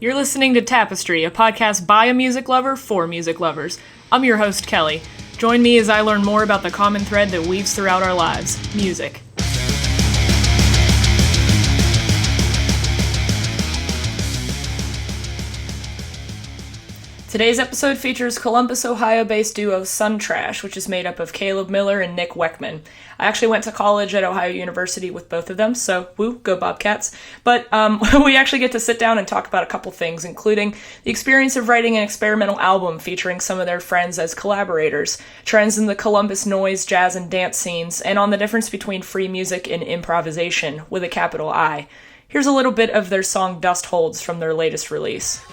You're listening to Tapestry, a podcast by a music lover for music lovers. I'm your host, Kelly. Join me as I learn more about the common thread that weaves throughout our lives, music. Today's episode features Columbus, Ohio-based duo Sun Trash, which is made up of Caleb Miller and Nick Weckman. I actually went to college at Ohio University with both of them, so woo, go Bobcats. But we actually get to sit down and talk about a couple things, including the experience of writing an experimental album featuring some of their friends as collaborators, trends in the Columbus noise, jazz, and dance scenes, and on the difference between free music and improvisation, with a capital I. Here's a little bit of their song Dust Holds from their latest release.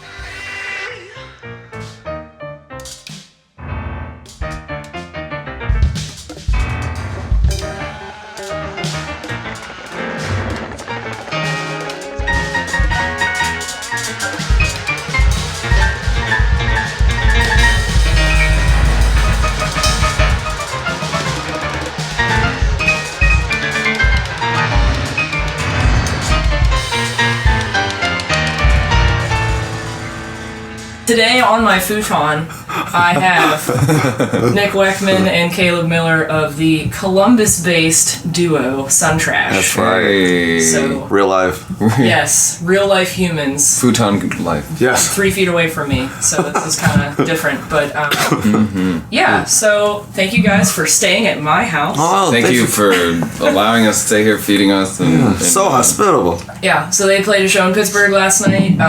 Today on my futon, I have Nick Weckman and Caleb Miller of the Columbus-based duo Sun Trash. That's right. So, real life. Yes, real life humans. Futon life. Yes. 3 feet away from me, so this is kind of different. But yeah, so thank you guys for staying at my house. Oh, thank you for allowing us to stay here, feeding us. And so hospitable. Yeah, so they played a show in Pittsburgh last night.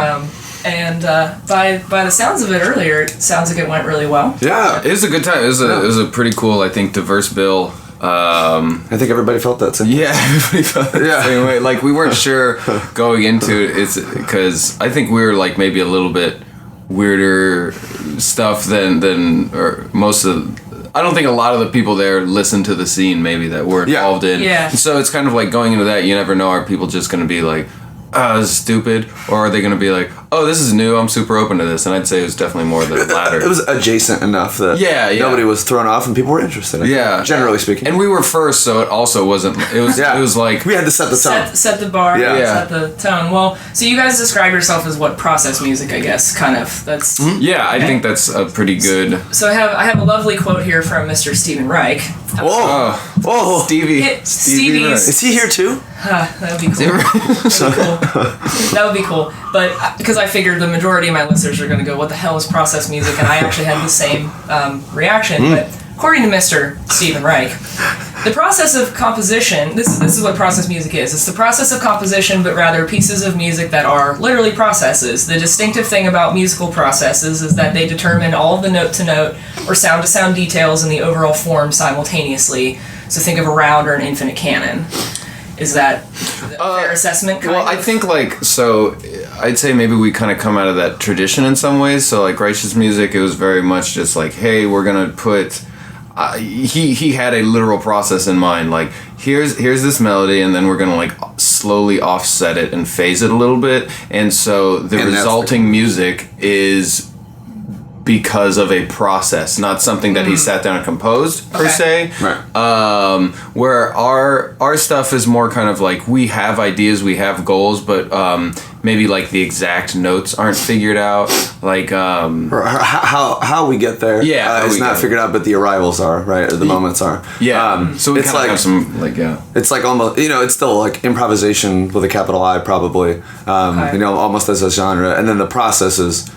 And by the sounds of it earlier, it sounds like it went really well. Yeah. It was a good time. It was a pretty cool, I think, diverse bill. I think everybody felt that same way. Yeah, everybody felt the same way. Like, we weren't sure going into it. It's because I think we were, like, maybe a little bit weirder stuff than or most of... I don't think a lot of the people there listen to the scene, maybe, that we're involved in. Yeah. So it's kind of like going into that, you never know, are people just going to be like, oh, this is stupid? Or are they going to be like, oh, this is new, I'm super open to this? And I'd say it was definitely more the latter. It was adjacent enough that nobody was thrown off and people were interested. Generally speaking. And we were first, so it also wasn't, it was like... We had to set the tone. Set the bar, set the tone. Well, so you guys describe yourself as what, process music, I guess, kind of. That's... Yeah, I think that's a pretty good... So I have a lovely quote here from Mr. Stephen Reich. Whoa. Stevie's. Is he here too? That would be cool. That would be cool. But because I figured the majority of my listeners are going to go, what the hell is process music? And I actually had the same reaction. But according to Mr. Stephen Reich, the process of composition, this is what process music is. It's the process of composition, but rather pieces of music that are literally processes. The distinctive thing about musical processes is that they determine all of the note-to-note or sound-to-sound details in the overall form simultaneously. So think of a round or an infinite canon. Is that a fair assessment? I think, so I'd say maybe we kind of come out of that tradition in some ways. So, like, Righteous music, it was very much just like, hey, we're going to put... he had a literal process in mind. Like, here's this melody, and then we're going to, like, slowly offset it and phase it a little bit. And so the resulting music is... because of a process, not something that he sat down and composed per se. Right. Where our stuff is more kind of like we have ideas, we have goals, but maybe like the exact notes aren't figured out. Like or how we get there. It's not figured out, but the arrivals are right. Or the moments are. Yeah. So it's like have some It's like almost it's still like improvisation with a capital I probably. Almost as a genre, and then the process is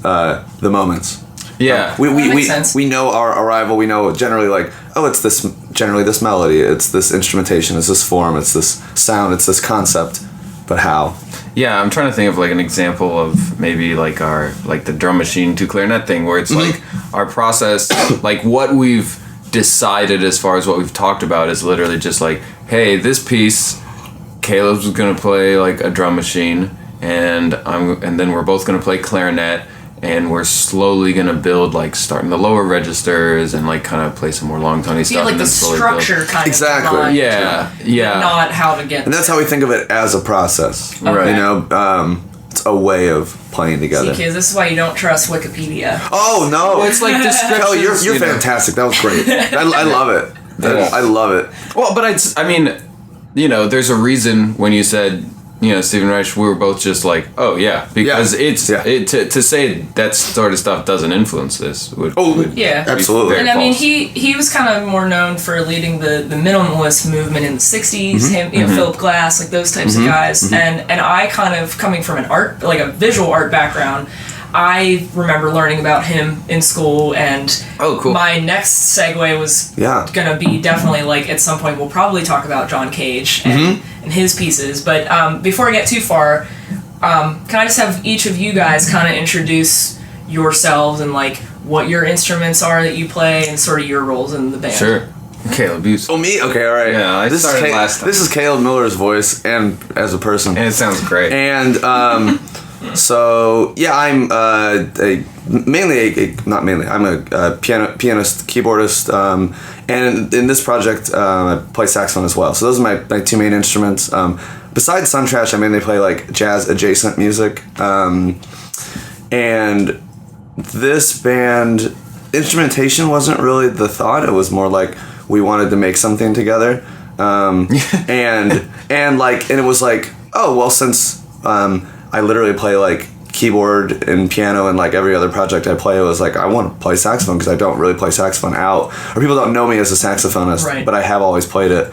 the moments. Yeah. We know our arrival. We know generally like, oh, it's this melody, it's this instrumentation, it's this form, it's this sound, it's this concept, but how? Yeah, I'm trying to think of like an example of maybe like the drum machine to clarinet thing where it's like our process, like what we've decided as far as what we've talked about is literally just like, hey, this piece, Caleb's going to play like a drum machine and then we're both going to play clarinet, and we're slowly going to build, like, starting the lower registers and, like, kind of play some more long tony stuff. Like and the then slowly structure build. kind exactly. of. Yeah. Not how to get And that's how we think of it as a process. Okay. Right. It's a way of playing together. See, kids, this is why you don't trust Wikipedia. Oh, no. Well, it's like descriptions. Kelly, you're fantastic. That was great. I love it. I love it. Well, but I mean, there's a reason when you said... Stephen Reich, we were both just like, oh yeah, because to say that sort of stuff doesn't influence this would absolutely. And I mean, he was kind of more known for leading the minimalist movement in the 60s, Philip Glass, like those types of guys, and I kind of, coming from an art, like a visual art background, I remember learning about him in school, and my next segue was gonna be definitely, like, at some point we'll probably talk about John Cage and his pieces. But before I get too far, can I just have each of you guys kind of introduce yourselves and like what your instruments are that you play and sort of your roles in the band? Sure. Caleb, you. Oh, me? Okay, all right. Yeah, I started last time. This is Caleb Miller's voice, and as a person. And it sounds great. And so yeah, I'm I'm a pianist, keyboardist, and in this project I play saxophone as well. So those are my two main instruments. Besides Sun Trash, I mainly play like jazz adjacent music, and this band, instrumentation wasn't really the thought. It was more like we wanted to make something together, and it was like, oh well, since I literally play like keyboard and piano and like every other project I play, it was like I want to play saxophone because I don't really play saxophone out, or people don't know me as a saxophonist, but I have always played it.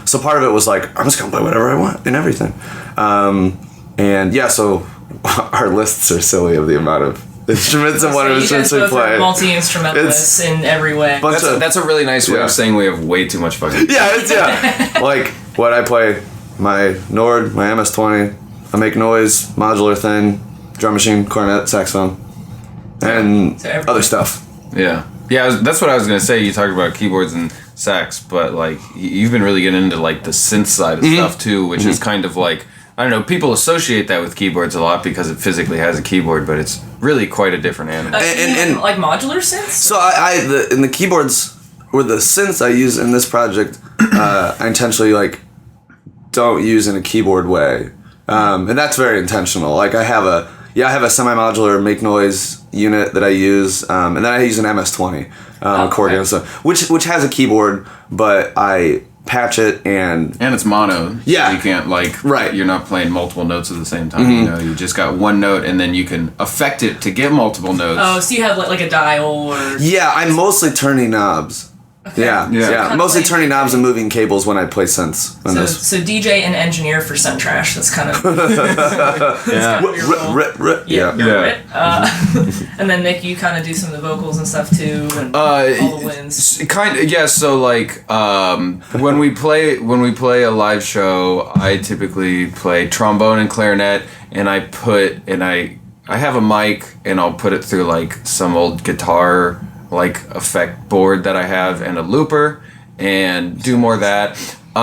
So part of it was like, I'm just gonna play whatever I want and everything. And yeah, so our lists are silly of the amount of instruments and what instruments we play. Multi-instrumentalists in every way. That's a really nice way of saying we have way too much fucking. Like what I play, my Nord, my MS-20. I make noise, modular thing, drum machine, cornet, saxophone, and other stuff. Yeah, that's what I was gonna say. You talked about keyboards and sax, but like you've been really getting into like the synth side of stuff too, which is kind of like, I don't know, people associate that with keyboards a lot because it physically has a keyboard, but it's really quite a different animal. And like modular synths. So in the keyboards or the synths I use in this project, I intentionally like don't use in a keyboard way. And that's very intentional. Like I have a semi-modular make noise unit that I use, and then I use an MS-20 accordion, so which has a keyboard, but I patch it and it's mono. Yeah, so you can't you're not playing multiple notes at the same time. You just got one note, and then you can affect it to get multiple notes. Oh, so you have like a dial or? Yeah, I'm mostly turning knobs. Okay. Yeah. Mostly turning knobs and moving cables when I play synths. So DJ and engineer for Sun Trash. That's kind of and then Nick, you kind of do some of the vocals and stuff too, and all the wins. Kind of, yeah. So like when we play a live show, I typically play trombone and clarinet, and I have a mic, and I'll put it through like some old guitar like effect board that I have and a looper, and do more of that. In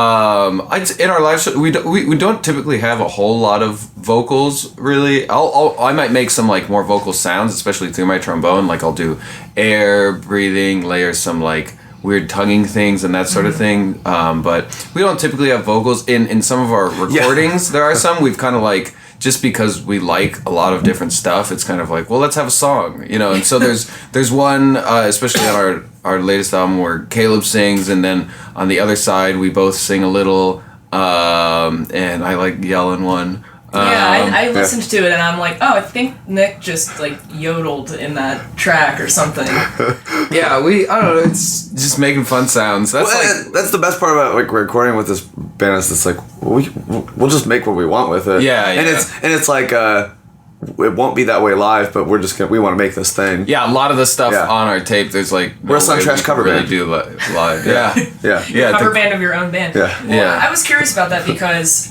our live show, we don't typically have a whole lot of vocals really. I might make some like more vocal sounds, especially through my trombone. Like I'll do air, breathing, layer some like weird tonguing things and that sort of thing. But we don't typically have vocals in some of our recordings. There are some we've kind of like, just because we like a lot of different stuff, it's kind of like, well, let's have a song, and so there's one, especially on our latest album, where Caleb sings, and then on the other side we both sing a little, and I like yelling one. I listened to it and I'm like, oh, I think Nick just like yodeled in that track or something. I don't know, it's just making fun sounds. That's the best part about like recording with this band, is it's like we'll just make what we want with it. And it's like it won't be that way live, but we want to make this thing. Yeah, a lot of the stuff on our tape, there's like we're a Sun Trash cover band. Do live. Cover band of your own band. I was curious about that because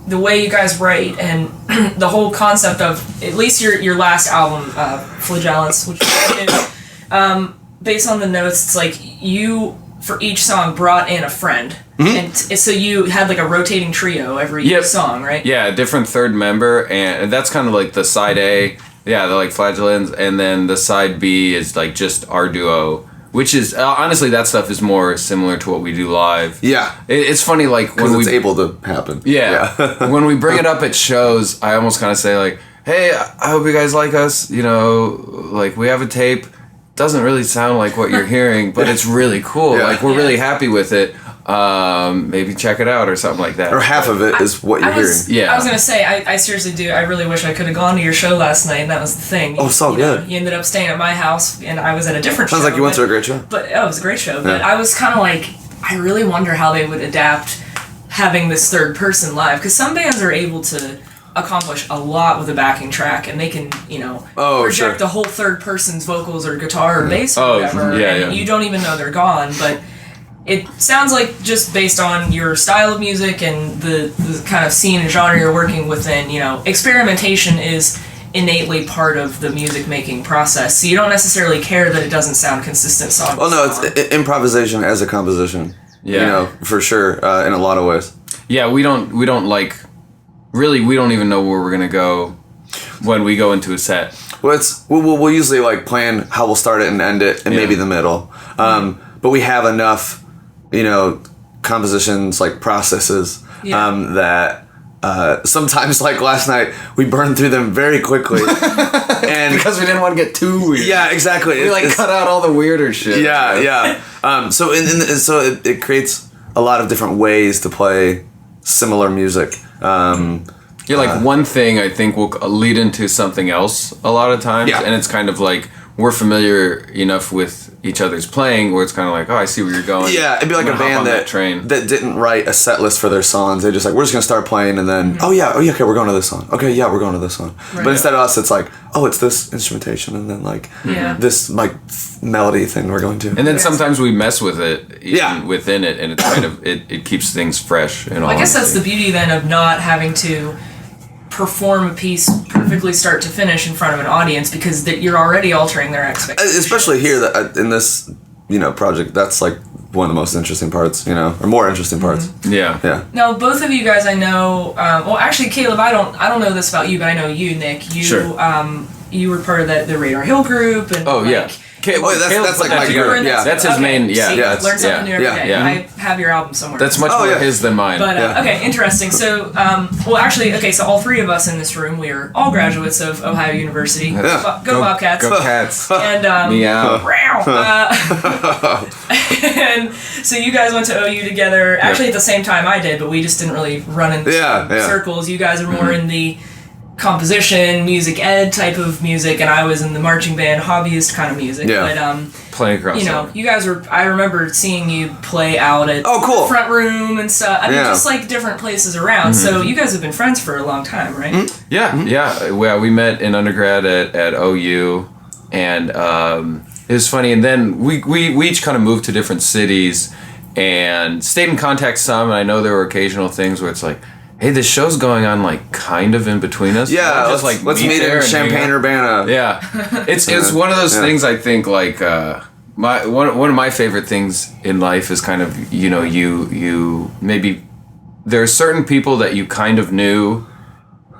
the way you guys write and the whole concept of at least your last album, Flagellants, which based on the notes, it's like you for each song brought in a friend, and so you had like a rotating trio every song, right? Yeah, a different third member, and that's kind of like the side A. Yeah, they're like Flagellants, and then the side B is like just our duo. Which is, honestly, that stuff is more similar to what we do live. Yeah. It's funny, like, when it's able to happen. Yeah. When we bring it up at shows, I almost kind of say, like, hey, I hope you guys like us. Like, we have a tape. Doesn't really sound like what you're hearing, but it's really cool. Like, we're really happy with it. maybe check it out or something like that. Or half of it is what you're hearing. Yeah. I was gonna say, I seriously do. I really wish I could have gone to your show last night. And that was the thing. Oh, so good. You ended up staying at my house, and I was at a different show. Sounds like you went to a great show. But it was a great show. But I was kind of like, I really wonder how they would adapt having this third person live, because some bands are able to accomplish a lot with a backing track, and they can, project the whole third person's vocals or guitar or bass or whatever, and you don't even know they're gone. But it sounds like, just based on your style of music and the kind of scene and genre you're working within, experimentation is innately part of the music making process. So you don't necessarily care that it doesn't sound consistent song. Oh no, it's improvisation as a composition. Yeah. For sure, in a lot of ways. Yeah, we don't like. Really, we don't even know where we're gonna go when we go into a set. Well, we'll usually like plan how we'll start it and end it, and maybe the middle. But we have enough, compositions, like processes, that sometimes, like last night, we burned through them very quickly, and because we didn't want to get too weird. Yeah, exactly. We cut out all the weirder shit. Yeah. So it creates a lot of different ways to play similar music. One thing I think will lead into something else a lot of times, and it's kind of like we're familiar enough with each other's playing where it's kind of like, oh, I see where you're going. Yeah, it'd be like a band that didn't write a set list for their songs. They're just like, we're just gonna start playing, and then okay, we're going to this song. Okay, yeah, we're going to this one. Right. But instead of us, it's like, oh, it's this instrumentation, and then like this like melody thing we're going to. And then sometimes we mess with it within it, and it's kind of it keeps things fresh. I guess that's the beauty then of not having to perform a piece perfectly start to finish in front of an audience, because you're already altering their expectations. Especially here, that in this project, that's like one of the most interesting parts, or more interesting parts. Yeah. Now, both of you guys, I know. Well, actually, Caleb, I don't know this about you, but I know you, Nick. You were part of the Radar Hill group, and that's like my group. Yeah, that's his main. Yeah, learn something new every day. Yeah. I have your album somewhere. That's much more his than mine. But okay, interesting. So, so all three of us in this room, we are all graduates of Ohio University. Yeah. Go Bobcats! Go Cats! And meow. And so you guys went to OU together. Actually, at the same time I did, but we just didn't really run in circles. You guys are more in the composition, music ed type of music, and I was in the marching band, hobbyist kind of music. Yeah. But playing across. You guys were. I remember seeing you play out at Front Room and stuff. I mean, just like different places around. So you guys have been friends for a long time, right? Mm-hmm. Yeah. Well, we met in undergrad at OU, and it was funny. And then we each kind of moved to different cities and stayed in contact some. And I know there were occasional things where it's like, hey, this show's going on like kind of in between us. Yeah, let's meet in Champaign-Urbana. Yeah, it's one of those things. I think like one of my favorite things in life is kind of you maybe there are certain people that you kind of knew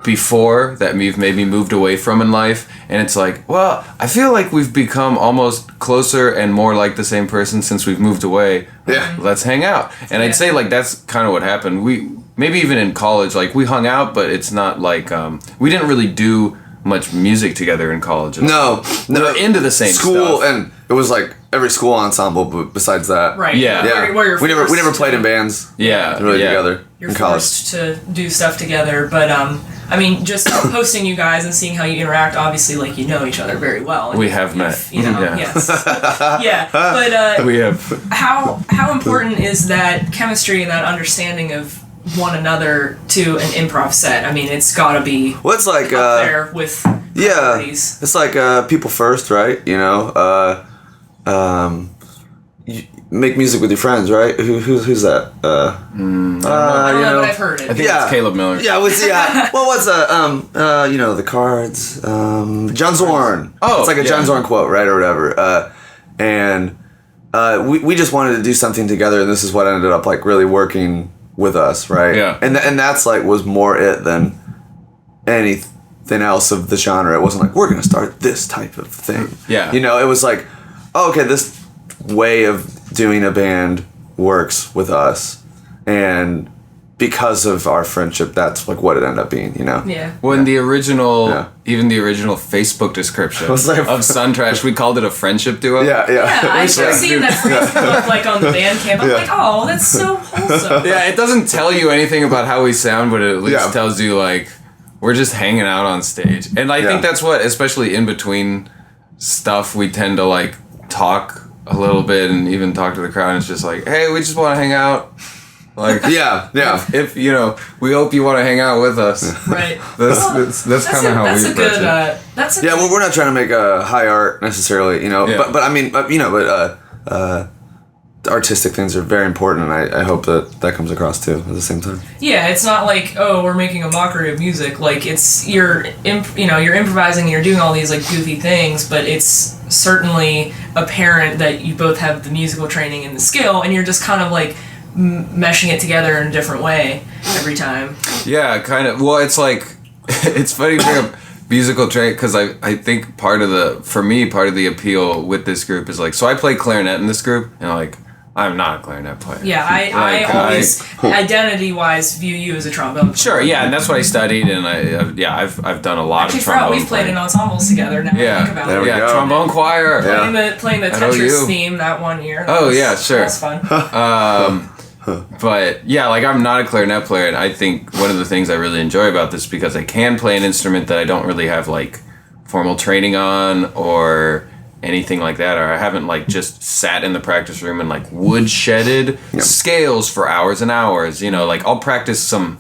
before that you've maybe moved away from in life, and it's like, well, I feel like we've become almost closer and more like the same person since we've moved away. Yeah, let's hang out. And I'd say like that's kind of what happened. Maybe even in college, like we hung out, but it's not like we didn't really do much music together in college. No, we were into the same school, stuff. And it was like every school ensemble. But besides that, right? Yeah. We never played in bands. Together you're in college. Forced to do stuff together, but I mean, just hosting you guys and seeing how you interact. Obviously, like you know each other very well. We have met. Yes. But we have. How important is that chemistry and that understanding of one another to an improv set? I mean, it's gotta be. Well, it's like up there with priorities. It's like people first, right? You make music with your friends, right? Who's that? I don't know, but I've heard it. I think it's Caleb Miller. Yeah, what's the Cards? John Zorn. Oh, it's like a John Zorn quote, right, or whatever. And we just wanted to do something together, and this is what ended up like really working with us, right? Yeah. And that's like was more it than anything else of the genre. It wasn't like we're gonna start this type of thing. Yeah. It was like, oh, okay, this way of doing a band works with us, and because of our friendship, that's like what it ended up being, you know? Yeah. When the original, even the original Facebook description Was like- of Sun Trash, we called it a friendship duo. Yeah. Yeah, I've seen that phrase come up like on the Bandcamp. I'm like, oh, that's so wholesome. Yeah, it doesn't tell you anything about how we sound, but it at least tells you like we're just hanging out on stage. And I think that's what, especially in between stuff, we tend to like talk a little bit and even talk to the crowd. And it's just like, hey, we just want to hang out. Like, if you know, we hope you want to hang out with us. Right. That's kind of how we approach it. That's a Yeah, well, we're not trying to make a high art necessarily, you know, but I mean, you know, artistic things are very important, and I hope that comes across too at the same time. Yeah, it's not like, oh, we're making a mockery of music. Like, it's you're improvising and you're doing all these like goofy things, but it's certainly apparent that you both have the musical training and the skill, and you're just kind of like meshing it together in a different way every time. Yeah, kind of. Well, it's like it's funny to bring up musical training because I think part of the appeal with this group is like, so I play clarinet in this group, and like I'm not a clarinet player. Yeah, I always identity-wise view you as a trombone player. Sure, yeah, and that's what I studied, and I've done a lot Actually, of trombone. We've played in ensembles together now. Yeah, think about there it. we go. Trombone choir. Playing the Tetris theme that one year. Yeah, sure. That was fun. But yeah, like I'm not a clarinet player, and I think one of the things I really enjoy about this is because I can play an instrument that I don't really have like formal training on or anything like that, or I haven't like just sat in the practice room and like woodshedded scales for hours and hours. You know, like I'll practice some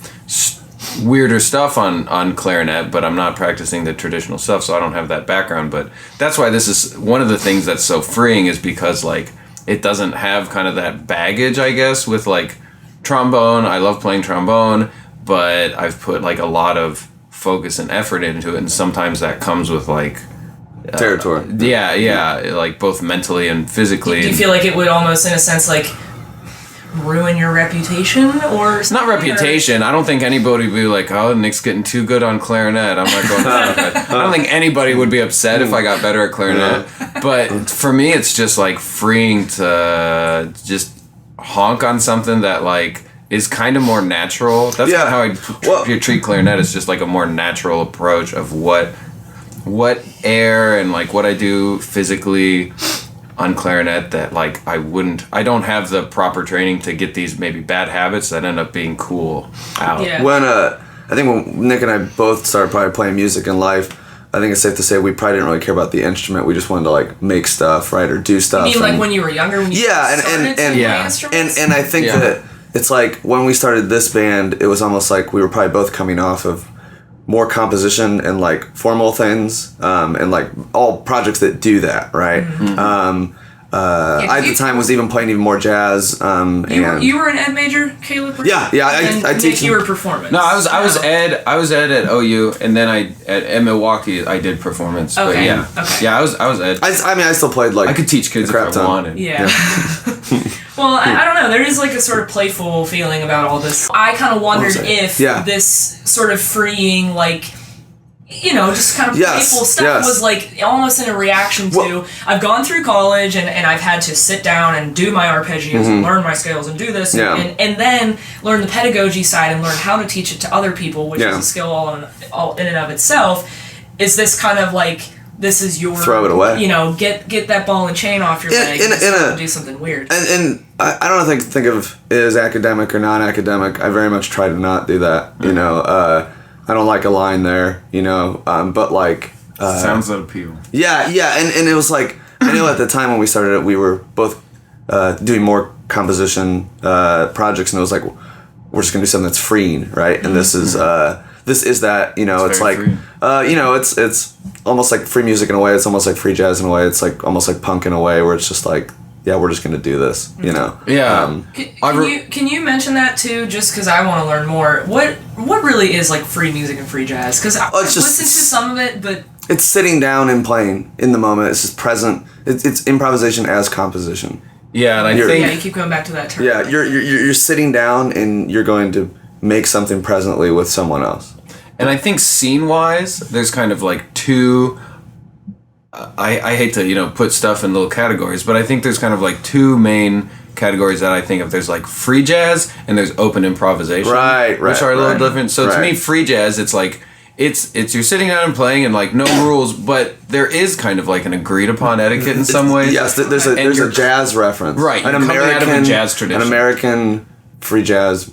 weirder stuff on clarinet, but I'm not practicing the traditional stuff, so I don't have that background. But that's why this is one of the things that's so freeing, is because like it doesn't have kind of that baggage, I guess, with like trombone. I love playing trombone, but I've put like a lot of focus and effort into it, and sometimes that comes with like territory. Like both mentally and physically. Do you feel like it would almost, in a sense, like ruin your reputation or It's not reputation. I don't think anybody would be like, oh, Nick's getting too good on clarinet. I'm not going I don't think anybody would be upset if I got better at clarinet. But for me, it's just like freeing to just honk on something that like is kind of more natural. That's kind of how I treat clarinet. It's just like a more natural approach of what air and like what I do physically on clarinet that like I don't have the proper training to get these maybe bad habits that end up being cool out. Yeah. When I think when Nick and I both started probably playing music in life, I think it's safe to say we probably didn't really care about the instrument. We just wanted to like make stuff, right, or do stuff. You mean like when you were younger? When you started to play instruments? And I think that it's like when we started this band, it was almost like we were probably both coming off of more composition and like formal things, and like all projects that do that, right? Mm-hmm. I at the time was even playing even more jazz. You were an ed major, Caleb? I teach. You were performance. No, I was ed at OU, and then at Milwaukee I did performance. Okay. But yeah, I was ed. I still played like I could teach kids if I wanted. Yeah. Well, I don't know. There is like a sort of playful feeling about all this. I kind of wondered if this sort of freeing, like, you know, just kind of playful stuff was like almost in a reaction to, I've gone through college and I've had to sit down and do my arpeggios and learn my scales and do this and then learn the pedagogy side and learn how to teach it to other people, which is a skill all in and of itself. Is this kind of like, this is your, throw it away, you know, get that ball and chain off your leg and do something weird. And I don't think of it as academic or non-academic. I very much try to not do that. You know, I don't like a line there. You know, but like sounds that appeal. Yeah, and it was like, I know at the time when we started it, we were both doing more composition projects, and it was like, we're just gonna do something that's freeing, right? And this is that, you know, it's like you know, it's almost like free music in a way. It's almost like free jazz in a way. It's like almost like punk in a way, where it's just like, yeah, we're just gonna do this, you know. Yeah. Can you mention that too? Just because I want to learn more. What really is like free music and free jazz? Because I've listened to some of it, but it's sitting down and playing in the moment. It's just present. It's improvisation as composition. Yeah, and I think you keep going back to that term. Yeah, you're sitting down and you're going to make something presently with someone else. And I think scene-wise, there's kind of like two. I hate to put stuff in little categories, but I think there's kind of like two main categories that I think of. There's like free jazz and there's open improvisation, right, which are a little different. So to right. me, free jazz, it's like it's you're sitting down and playing and like no rules, but there is kind of like an agreed upon etiquette in some ways. Yes, there's a jazz reference, right? An American out of a jazz tradition, an American free jazz.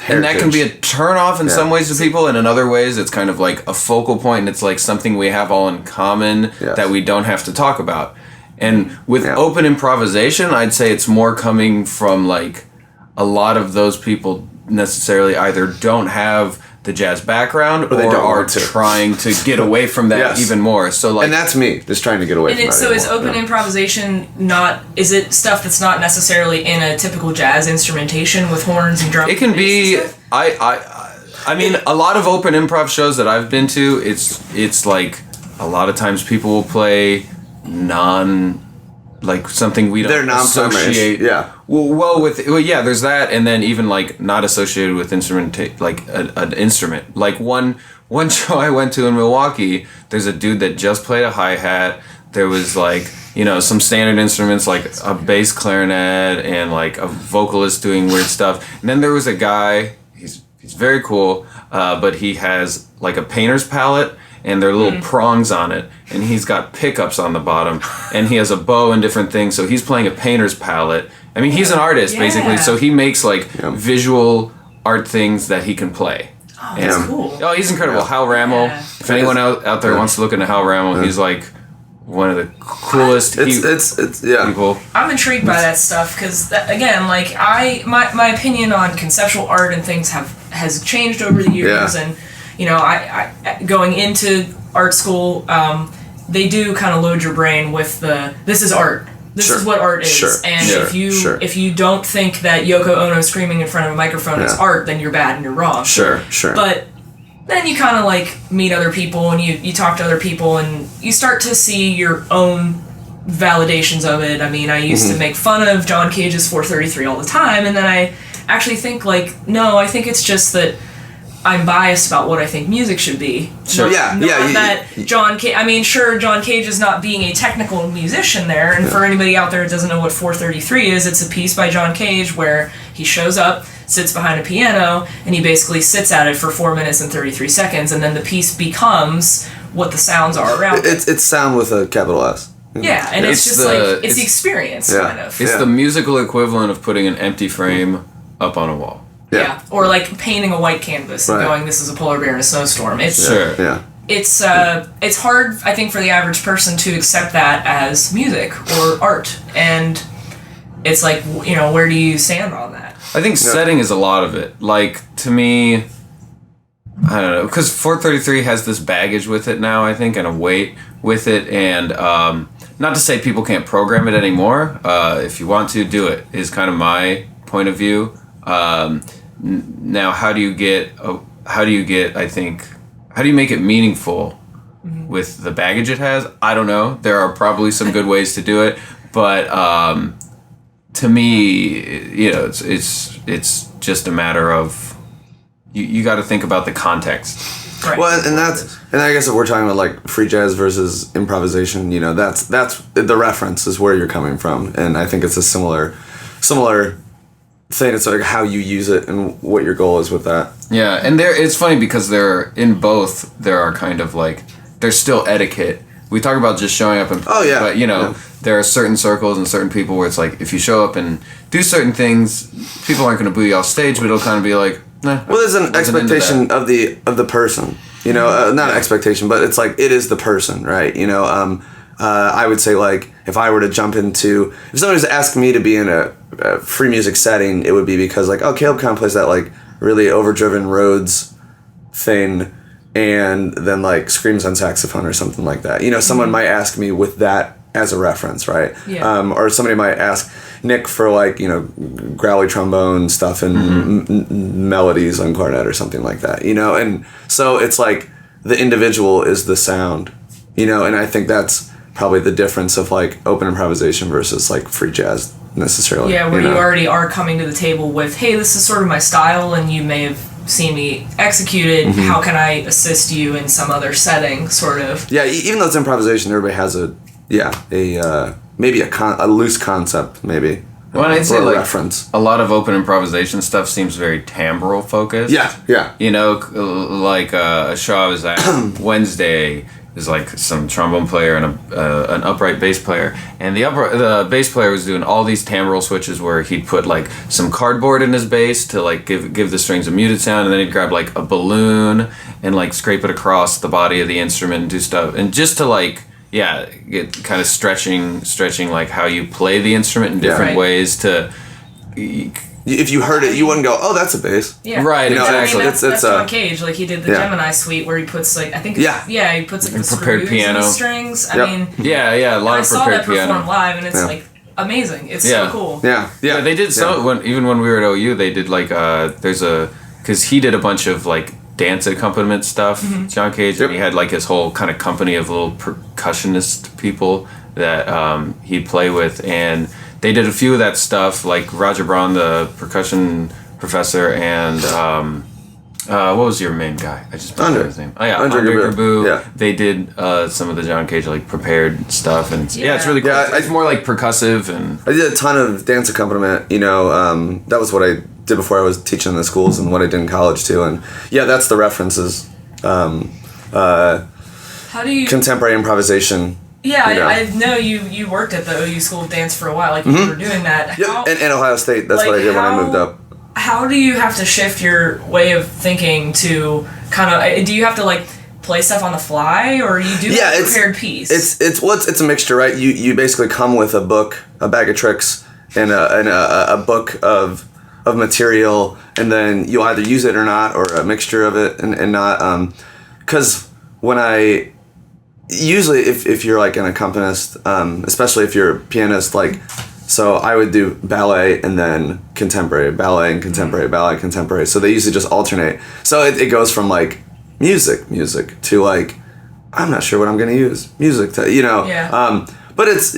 Heritage. And that can be a turn off in some ways to people, and in other ways it's kind of like a focal point, and it's like something we have all in common that we don't have to talk about. And with open improvisation, I'd say it's more coming from like a lot of those people necessarily either don't have the jazz background or are trying to get away from that even more. So like, and that's me, just trying to get away from that. So is open improvisation is it stuff that's not necessarily in a typical jazz instrumentation with horns and drums? It can be. I mean, a lot of open improv shows that I've been to, it's like a lot of times people will play like something we don't associate. Yeah. Well, there's that, and then even like not associated with like an instrument. Like one show I went to in Milwaukee, there's a dude that just played a hi-hat. There was like, some standard instruments like a bass clarinet and like a vocalist doing weird stuff. And then there was a guy, he's very cool, but he has like a painter's palette and there are little prongs on it, and he's got pickups on the bottom, and he has a bow and different things, so he's playing a painter's palette. I mean, he's an artist, basically, so he makes, like, visual art things that he can play. Oh, that's cool. Oh, he's incredible. Hal Rammel. Yeah. If anyone out there wants to look into Hal Rammel, he's, like, one of the coolest people. I'm intrigued by that stuff, because, again, like, my opinion on conceptual art and things has changed over the years, and I going into art school, they do kind of load your brain with this is art. This is what art is. And if you don't think that Yoko Ono screaming in front of a microphone is art, then you're bad and you're wrong. Sure. But then you kind of like meet other people and you talk to other people and you start to see your own validations of it. I mean, I used to make fun of John Cage's 433 all the time, and then I actually think like, no, I think it's just that I'm biased about what I think music should be. Sure. John Cage is not being a technical musician there, and for anybody out there who doesn't know what 433 is, it's a piece by John Cage where he shows up, sits behind a piano, and he basically sits at it for 4 minutes and 33 seconds, and then the piece becomes what the sounds are around it. It's sound with a capital S. Yeah, and it's just the experience, kind of. It's the musical equivalent of putting an empty frame up on a wall. Yeah, or like painting a white canvas and going, "This is a polar bear in a snowstorm." It's it's hard, I think, for the average person to accept that as music or art, and it's like, where do you stand on that? I think setting is a lot of it. Like, to me, I don't know, because 433 has this baggage with it now, I think, and a weight with it, and not to say people can't program it anymore. If you want to, do it, is kind of my point of view. Now, how do you make it meaningful with the baggage it has? I don't know. There are probably some good ways to do it, but to me, it's just a matter of you got to think about the context. Right. Well, and I guess if we're talking about like free jazz versus improvisation, that's the reference is where you're coming from, and I think it's a similar thing. It's like how you use it and what your goal is with that. Yeah, and it's funny because there are kind of like, there's still etiquette. We talk about just showing up and but there are certain circles and certain people where it's like, if you show up and do certain things, people aren't going to boo you off stage, but it'll kind of be like, nah. Well, there's an expectation of the person, not an expectation, but it's like, it is the person, right? I would say, like, if I were to jump into, if somebody was asking me to be in a free music setting, it would be because, like, Caleb kind of plays that, like, really overdriven Rhodes thing, and then, like, screams on saxophone or something like that. Someone might ask me with that as a reference, right? Yeah. Or somebody might ask Nick for, like, growly trombone stuff and melodies on clarinet or something like that, And so it's like the individual is the sound, and I think that's probably the difference of like open improvisation versus like free jazz necessarily. Yeah, where you already are coming to the table with, hey, this is sort of my style and you may have seen me execute it. How can I assist you in some other setting, sort of? Yeah, even though it's improvisation, everybody has maybe a loose concept, maybe. Well, I'd say like reference. A lot of open improvisation stuff seems very timbral focused. Yeah. You know, like a show I was at Wednesday is like some trombone player and an upright bass player, and the bass player was doing all these timbral switches where he'd put like some cardboard in his bass to like give the strings a muted sound, and then he'd grab like a balloon and like scrape it across the body of the instrument and do stuff, and just to like get kind of stretching like how you play the instrument in different ways to. If you heard it, you wouldn't go, "Oh, that's a bass." Yeah, right. Exactly. I mean, that's John Cage. Like he did the Gemini Suite, where he puts like he puts like the prepared screws piano and the strings. I mean, a lot of prepared piano. I saw that performed live, and it's like amazing. It's so cool. Yeah. They did even when we were at OU, they did like because he did a bunch of like dance accompaniment stuff, John Cage, and he had like his whole kind of company of little percussionist people that he'd play with, and they did a few of that stuff, like Roger Braun, the percussion professor, and what was your main guy? I just forgot his name. Oh yeah, Andre Garbu. Yeah. They did some of the John Cage like prepared stuff, and it's really cool. Yeah, it's more like percussive, and I did a ton of dance accompaniment. You know, that was what I did before I was teaching in the schools, and what I did in college too. And that's the references. How do you contemporary improvisation? Yeah, I know you worked at the OU School of Dance for a while. Like you were doing that. Yep, and Ohio State. That's what I did when I moved up. How do you have to shift your way of thinking to kind of? Do you have to like play stuff on the fly, or you do a prepared piece? It's a mixture, right? You basically come with a book, a bag of tricks, and a book of material, and then you'll either use it or not, or a mixture of it and not. Because when I usually if you're like an accompanist, especially if you're a pianist, like, so I would do ballet and then contemporary, ballet and contemporary, ballet, contemporary. So they usually just alternate. So it goes from like music to like, I'm not sure what I'm going to use, music to, but it's,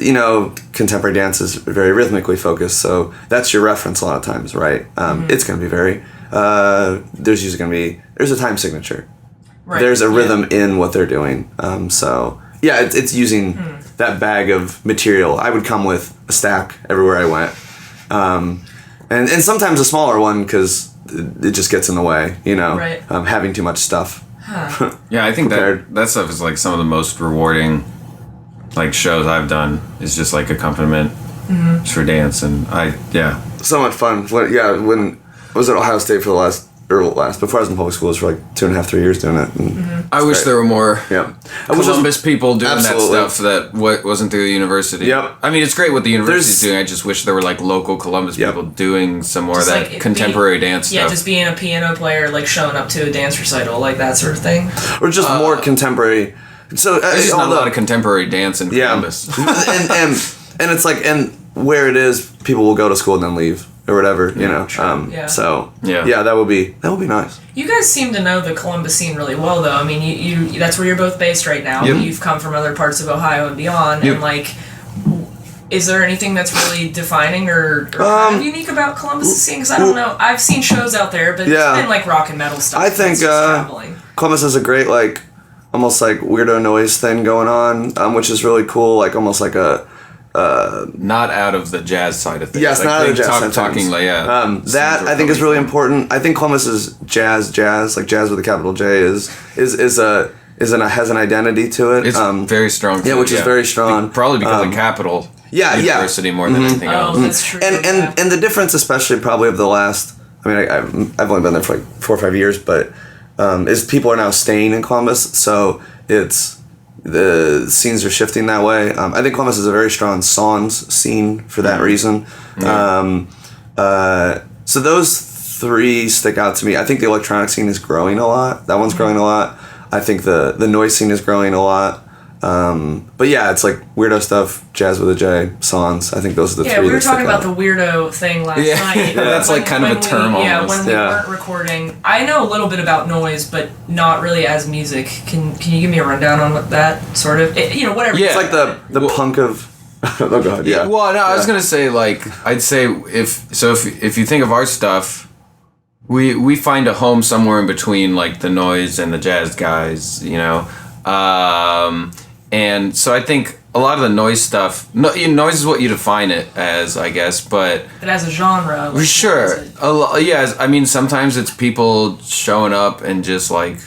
contemporary dance is very rhythmically focused. So that's your reference a lot of times, right? It's going to be very, there's usually going to be, there's a time signature. Right. There's a rhythm in what they're doing. It's using that bag of material. I would come with a stack everywhere I went. And sometimes a smaller one because it just gets in the way, Right. Having too much stuff. Huh. Yeah, I think that stuff is like some of the most rewarding like shows I've done is just like accompaniment for dance, and so much fun. When I was at Ohio State for before I was in public schools for like 2.5, 3 years doing it. I wish there were more Columbus people doing Absolutely. that stuff that wasn't through the university. Yep. I mean, it's great what the university's doing. I just wish there were like local Columbus people doing some more of that like contemporary dance stuff. Yeah, just being a piano player, like showing up to a dance recital, like that sort of thing. Or just more contemporary. So there's just not a lot of contemporary dance in Columbus. and it's like, and where it is, people will go to school and then leave. Or whatever, So that would be nice. You guys seem to know the Columbus scene really well, though. I mean, you that's where you're both based right now. Yep. You've come from other parts of Ohio and beyond, and like, is there anything that's really defining or kind of unique about Columbus scene? Because I don't know. I've seen shows out there, but it's been like rock and metal stuff. I think Columbus has a great like, almost like weirdo noise thing going on, which is really cool. Like almost like a. Not out of the jazz side of things. Yes, like not out of the jazz side of things. That I think is really important. I think Columbus is jazz, like jazz with a capital J has an identity to it. It's very strong. Which is very strong. Probably because of Capital University more than anything else. That's true. And the difference, especially probably of the last. I mean, I've only been there for like 4 or 5 years, but is people are now staying in Columbus, so the scenes are shifting that way. I think Columbus is a very strong songs scene for that reason. So those three stick out to me. I think the electronic scene is growing a lot. That one's growing a lot. I think the noise scene is growing a lot. But it's like weirdo stuff, jazz with a J, songs. I think those are the three. Yeah, we were talking about the weirdo thing last night. That's like kind of a term almost. When we weren't recording. I know a little bit about noise, but not really as music. Can you give me a rundown on what that sort of, whatever. Yeah. It's like the punk of. Oh, go ahead. Yeah. Well, no, I was gonna say like I'd say if you think of our stuff, we find a home somewhere in between like the noise and the jazz guys, And so I think a lot of the noise stuff. Noise is what you define it as, I guess, but But as a genre, like, sure. Yeah, I mean, sometimes it's people showing up and just like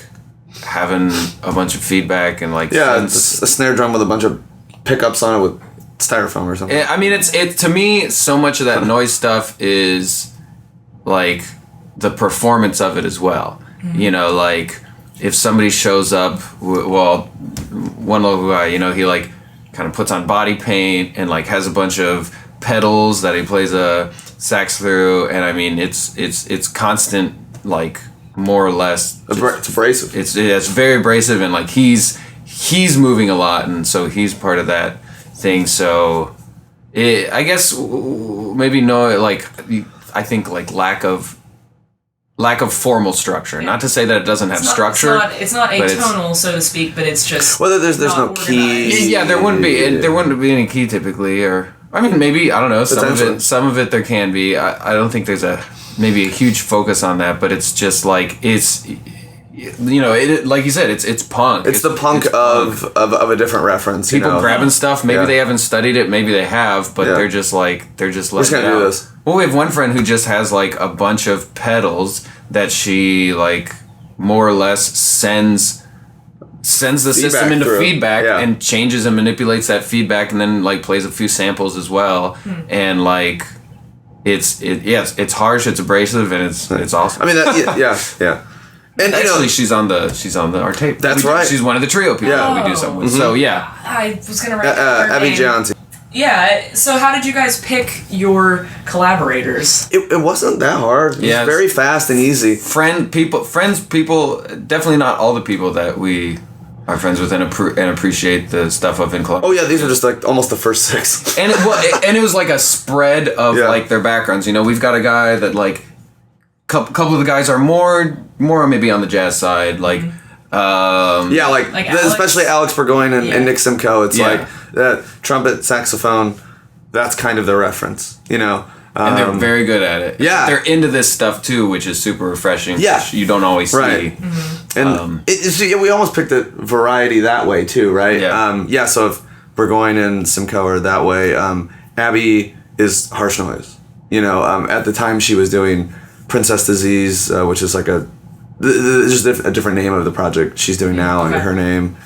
having a bunch of feedback and like it's a snare drum with a bunch of pickups on it with styrofoam or something. I mean, it to me, so much of that noise stuff is like the performance of it as well. Mm-hmm. You know, like if somebody shows up, one local guy, you know, he like kind of puts on body paint and like has a bunch of pedals that he plays a sax through, and I mean, it's constant, like more or less. It's abrasive. It's very abrasive, and like he's moving a lot, and so he's part of that thing. So, I guess maybe I think like lack of formal structure. Yeah. Not to say that it doesn't have structure. It's not atonal, so to speak, but it's just whether there's no key. Yeah, there wouldn't be any key typically, or I mean maybe, I don't know, some of it there can be. I don't think there's maybe a huge focus on that, but it's just like it's, you know, it like you said, it's punk. It's the punk of a different reference. People grabbing stuff. Maybe they haven't studied it. Maybe they have, but they're just letting it out. Do this. Well, we have one friend who just has like a bunch of pedals that she like more or less sends the system into feedback and changes and manipulates that feedback, and then like plays a few samples as well, and like it's harsh, it's abrasive, and it's awesome. I mean, yeah. And actually, she's on our tape. That's right. She's one of the trio people that we do something with. Mm-hmm. So yeah, I was gonna write her Abby name. Johnson. Yeah. So how did you guys pick your collaborators? It wasn't that hard. It was very fast and easy. Friends, people. Definitely not all the people that we are friends with and appreciate the stuff of in Columbus. Oh yeah, these are just like almost the first 6. And it was like a spread of like their backgrounds. You know, we've got a guy that like. Couple of the guys are more maybe on the jazz side, like especially Alex Bergen and Nick Simcoe. It's like that trumpet, saxophone. That's kind of the reference, you know. And they're very good at it. Yeah, they're into this stuff too, which is super refreshing. Yeah, which you don't always see. Mm-hmm. And we almost picked the variety that way too, right? Yeah. So if Bergen and Simcoe are that way, Abby is harsh noise. You know, at the time she was doing Princess Disease, which is like just a different name of the project she's doing now under her name.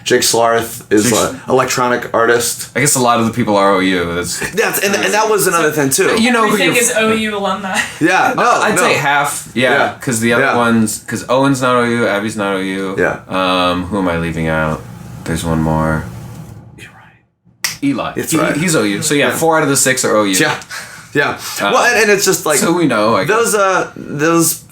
Jake Slarth is an electronic artist. I guess a lot of the people are OU. And that was another thing too. You know who you think is OU alumni? Yeah, I'd say half. Yeah, because the other ones, because Owen's not OU, Abby's not OU. Yeah. Who am I leaving out? There's one more. You're right. Eli. Right. He's OU. So 4 out of the 6 are OU. Yeah. Well, and it's just like so we know those.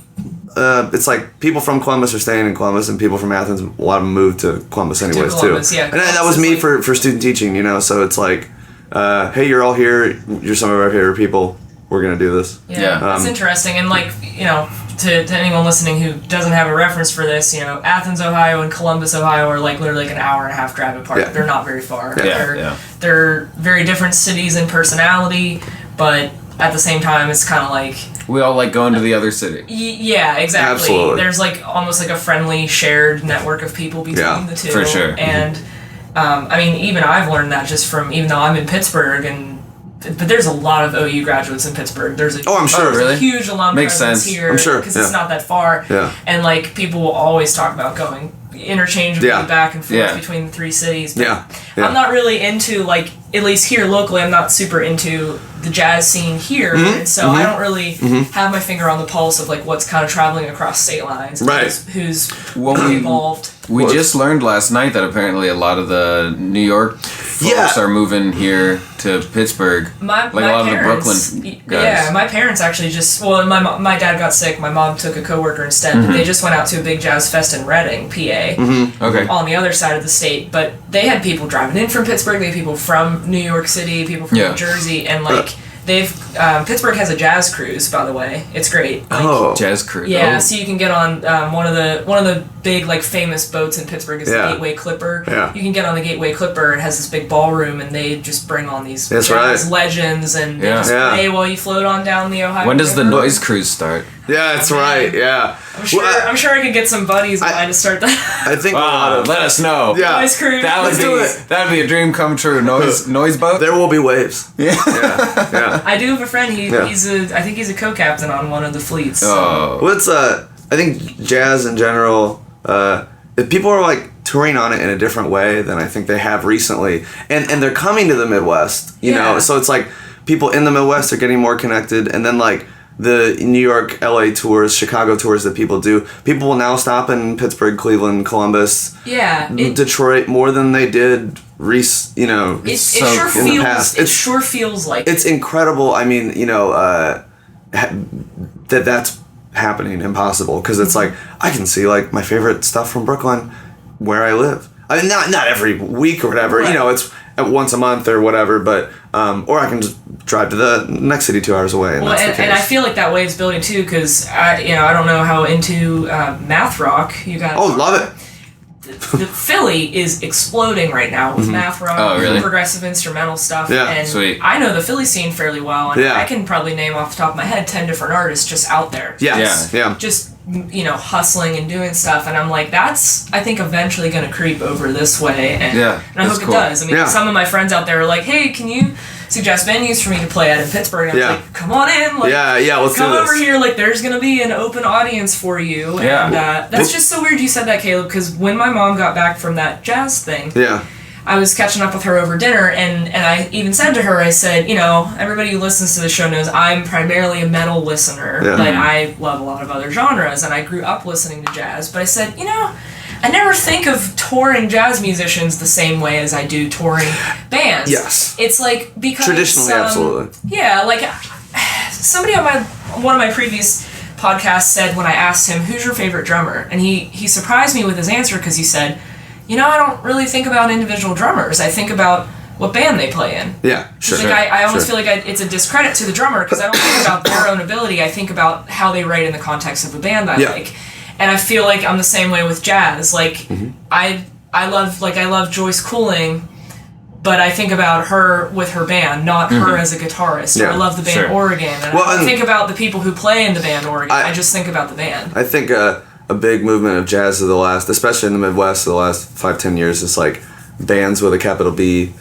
It's like people from Columbus are staying in Columbus, and people from Athens, a lot of them moved to Columbus anyways too. Yeah, and that was me for student teaching, you know. So it's like, hey, you're all here. You're some of our favorite people. We're gonna do this. Yeah, it's interesting, and like, you know, to anyone listening who doesn't have a reference for this, you know, Athens, Ohio, and Columbus, Ohio, are like literally like an hour and a half drive apart. Yeah. They're not very far. They're very different cities in personality, but at the same time, it's kind of like we all like going to the other city. Yeah, exactly. Absolutely. There's like almost like a friendly shared network of people between the two. For sure. And I mean, even I've learned that just from, even though I'm in Pittsburgh, but there's a lot of OU graduates in Pittsburgh. There's I'm sure. There's a huge alum Makes presence sense. here. I'm sure. Because it's not that far. Yeah. And like people will always talk about going interchangeably back and forth between the 3 cities. But I'm not really into, like, at least here locally, I'm not super into the jazz scene here, and so I don't really have my finger on the pulse of like what's kind of traveling across state lines, who's involved. We just learned last night that apparently a lot of the New York folks are moving here to Pittsburgh. My a lot parents, of the Brooklyn guys. Yeah, my parents actually just, my dad got sick, my mom took a coworker instead, but they just went out to a big jazz fest in Reading, PA, on the other side of the state, but they had people driving in from Pittsburgh, they had people from New York City, people from New Jersey, and like, they've Pittsburgh has a jazz cruise, by the way. It's great. Like, jazz cruise. Yeah, so you can get on one of the big like famous boats in Pittsburgh is the Gateway Clipper. Yeah. You can get on the Gateway Clipper. It has this big ballroom, and they just bring on these jazz legends, and they just play while you float on down the Ohio. When does River. the noise cruise start? Yeah, that's right. Yeah. I'm sure I could get some buddies of mine to start that. I think a lot of let us know. Yeah. Noise crew. That would be a dream come true. Noise boat. There will be waves. Yeah. Yeah. I do have a friend. I think he's a co-captain on one of the fleets. So. Oh. Well, it's I think jazz in general. If people are like touring on it in a different way than I think they have recently, and they're coming to the Midwest, you know, so it's like people in the Midwest are getting more connected, and then like the New York, LA tours, Chicago tours that people do, people will now stop in Pittsburgh, Cleveland, Columbus, Detroit more than they did it sure feels like it's incredible. I mean, you know, that's happening impossible because it's like I can see like my favorite stuff from Brooklyn where I live. I mean, not every week or whatever, you know, it's once a month or whatever, but or I can just drive to the next city 2 hours away. And that's the case. And I feel like that wave's building too, because I don't know how into math rock you guys. Oh, love it. The Philly is exploding right now with math rock, progressive instrumental stuff, and sweet. I know the Philly scene fairly well, and I can probably name off the top of my head 10 different artists just out there. Just hustling and doing stuff, and I'm like, that's I think eventually going to creep over this way, and I hope it does. I mean, some of my friends out there are like, hey, can you suggest venues for me to play at in Pittsburgh? And I was like, come on in, like, let's come do this. over here, like, there's gonna be an open audience for you. And that's just so weird you said that, Caleb, because when my mom got back from that jazz thing, I was catching up with her over dinner, and I even said to her, I said, everybody who listens to the show knows I'm primarily a metal listener, but I love a lot of other genres, and I grew up listening to jazz, but I said, I never think of touring jazz musicians the same way as I do touring bands. Yes. It's like, because... Traditionally, absolutely. Yeah, like, somebody on one of my previous podcasts said when I asked him, who's your favorite drummer? And he surprised me with his answer because he said, I don't really think about individual drummers. I think about what band they play in. Yeah, sure. Like, I almost feel like it's a discredit to the drummer because I don't think about their own ability. I think about how they write in the context of a band I like. And I feel like I'm the same way with jazz. Like, I love Joyce Cooling, but I think about her with her band, not her as a guitarist. Or I love the band Oregon, and I don't think about the people who play in the band Oregon. I just think about the band. I think a big movement of jazz of the last, especially in the Midwest, of the last 5-10 years, is like bands with a capital B.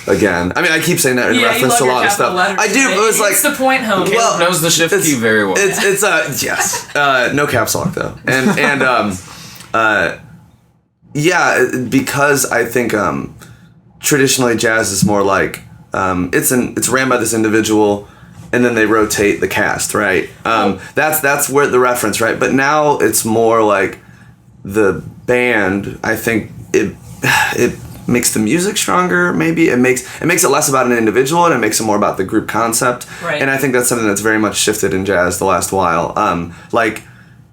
Again, I mean, I keep saying that in reference to a lot of stuff. I do, but it's like it's the point, homie. Caleb knows the shift key very well. It's yes, no caps lock though, and because I think traditionally jazz is more like it's ran by this individual, and then they rotate the cast, right? That's where the reference, right? But now it's more like the band. I think it makes the music stronger. Maybe it makes it less about an individual and it makes it more about the group concept. Right. And I think that's something that's very much shifted in jazz the last while. Like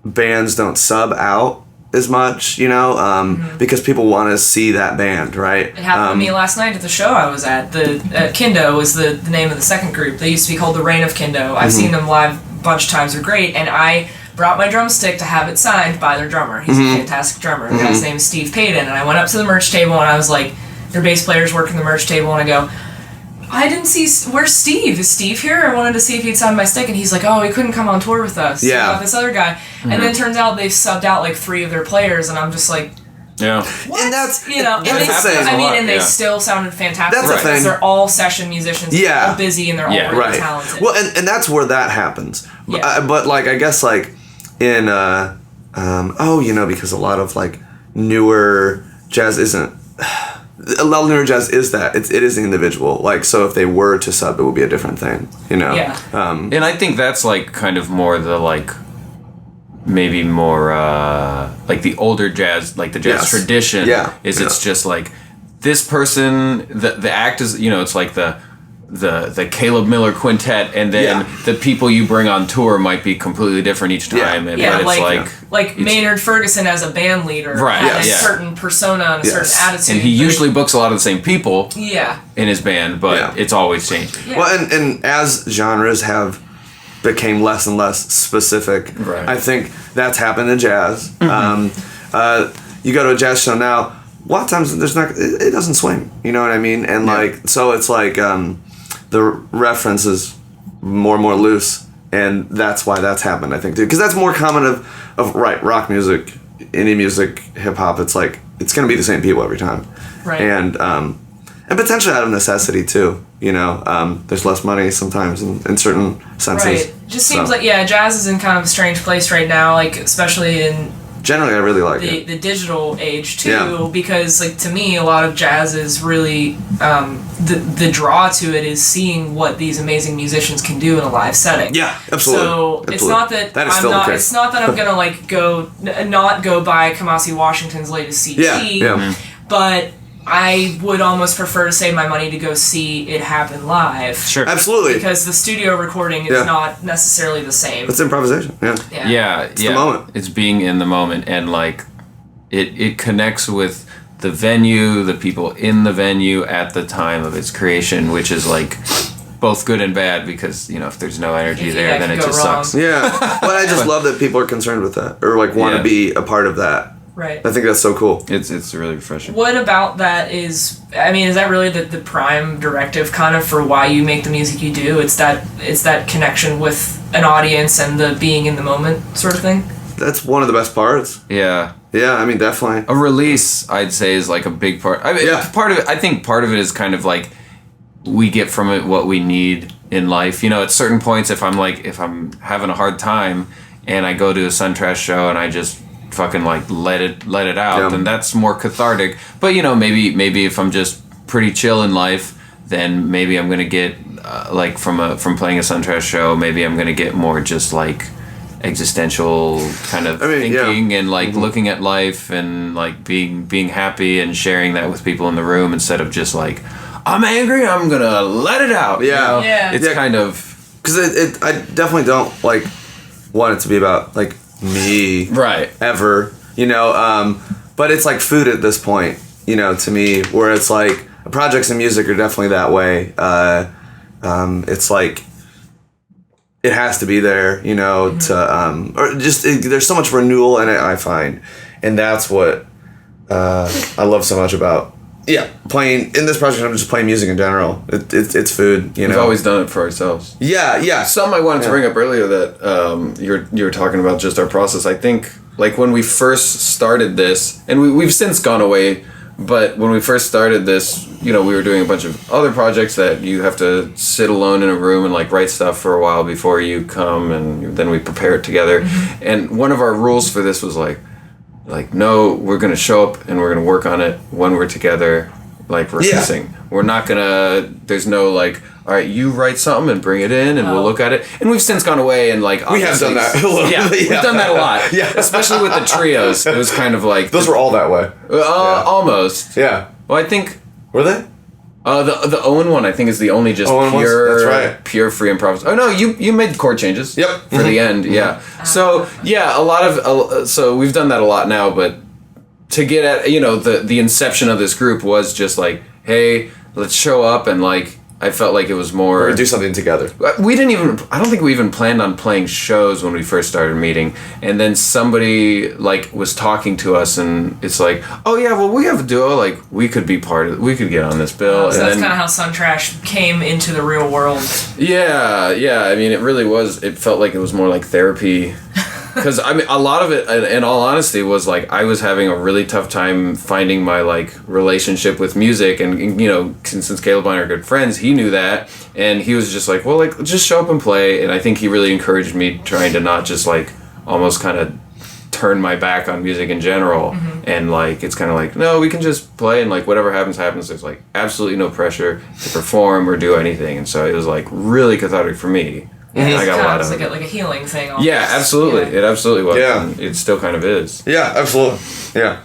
bands don't sub out as much, because people want to see that band, right? It happened to me last night at the show I was at. The Kindo was the name of the second group. They used to be called the Reign of Kindo. I've seen them live a bunch of times. They're great, and I brought my drumstick to have it signed by their drummer. He's a fantastic drummer. The guy's name is Steve Payton, and I went up to the merch table and I was like, their bass player's working the merch table, and I go, I didn't see, where's Steve? Is Steve here? I wanted to see if he'd sign my stick, and he's like, oh, he couldn't come on tour with us. Yeah. So we got this other guy. And then it turns out they've subbed out like 3 of their players, and I'm just like, yeah. what? And that's they still sounded fantastic. That's the thing. Because they're all session musicians. Yeah. They're all busy and they're all really talented. Well, and that's where that happens. Yeah. But like, I guess like in because a lot of like newer jazz isn't. A lot of newer jazz is that it is the individual. Like, so if they were to sub, it would be a different thing. Yeah. And I think that's like kind of more the like. Maybe more like the older jazz, like the jazz tradition. It's just like this person. The act is it's like the Caleb Miller quintet, and then the people you bring on tour might be completely different each time. But it's like Maynard Ferguson as a band leader, has a certain persona and a certain attitude, and he usually books a lot of the same people. In his band, but it's always changing. Well, and as genres have became less and less specific. Right. I think that's happened in jazz. You go to a jazz show now, a lot of times it doesn't swing. You know what I mean? And so it's like the reference is more and more loose. and that's why that's happened, I think, too, because that's more common of rock music, indie music, hip hop. It's like it's gonna be the same people every time, Right. And potentially out of necessity too. There's less money sometimes in certain senses. Right. Just seems like jazz is in kind of a strange place right now, like especially in generally I really like it. the digital age too, Yeah. because like to me a lot of jazz is really the draw to it is seeing what these amazing musicians can do in a live setting. Yeah, absolutely. So it's Absolutely. not that, That is I'm still the not. case. It's not that I'm gonna like not go buy Kamasi Washington's latest CD. Yeah. But I would almost prefer to save my money to go see it happen live. Sure. Absolutely. Because the studio recording is not necessarily the same. It's improvisation. Yeah. Yeah, It's the moment. It's being in the moment, and like it connects with the venue, the people in the venue at the time of its creation, which is like both good and bad, because if there's no energy there, then it just wrong. sucks. Yeah. But I just love that people are concerned with that or like want to be a part of that. Right. I think that's so cool. It's really refreshing. What about that is that really the prime directive kind of for why you make the music you do? It's that connection with an audience and the being in the moment sort of thing? That's one of the best parts. Yeah. Yeah, I mean, definitely. A release, I'd say, is like a big part. I mean, part of it. I think part of it is kind of like we get from it what we need in life. At certain points, if I'm having a hard time and I go to a Suntrash show and I just fucking like let it out, then that's more cathartic. But maybe if I'm just pretty chill in life, then maybe I'm gonna get like from playing a Suntrash show, maybe I'm gonna get more just like existential kind of thinking and like looking at life and like being happy and sharing that with people in the room, instead of just like, I'm angry, I'm gonna let it out. It's kind of, because I definitely don't like want it to be about like me ever, but it's like food at this point, to me, where it's like projects and music are definitely that way. It's like it has to be there, to or just there's so much renewal in it, I find, and that's what I love so much about playing in this project. I'm just playing music in general. It's food, We've always done it for ourselves. Yeah. Something I wanted to bring up earlier that you were talking about just our process. I think like when we first started this, and we've since gone away, but when we first started this, we were doing a bunch of other projects that you have to sit alone in a room and like write stuff for a while before you come, and then we prepare it together. Mm-hmm. And one of our rules for this was like no, we're gonna show up and we're gonna work on it when we're together, like rehearsing. We're not gonna. There's no like, all right, you write something and bring it in, and we'll look at it. And we've since gone away and like we have done that. We've done that a lot. Yeah, especially with the trios. It was kind of like those were all that way. Almost. Yeah. Well, I think were they? The Owen one I think is the only just pure free improv. Oh no, you made chord changes. Yep. For the end, yeah. So a lot of so we've done that a lot now, but to get at the inception of this group was just like, hey, let's show up, and like I felt like it was more... Or do something together. We didn't even... I don't think we even planned on playing shows when we first started meeting. And then somebody, like, was talking to us, and it's like, oh, yeah, well, we have a duo. Like, we could be part of... We could get on this bill. So that's kind of how Suntrash came into the real world. Yeah. I mean, it really was... It felt like it was more like therapy... Because, I mean, a lot of it, in all honesty, was, like, I was having a really tough time finding my, like, relationship with music. And since Caleb and I are good friends, he knew that. And he was just like, well, like, just show up and play. And I think he really encouraged me trying to not just, like, almost kind of turn my back on music in general. Mm-hmm. And, like, it's kind of like, no, we can just play. And, like, whatever happens. There's, like, absolutely no pressure to perform or do anything. And so it was, like, really cathartic for me. Yeah, I got a lot of it. Like a healing thing. Almost. Yeah, absolutely. Yeah. It absolutely was. Yeah. And it still kind of is. Yeah, absolutely. Yeah.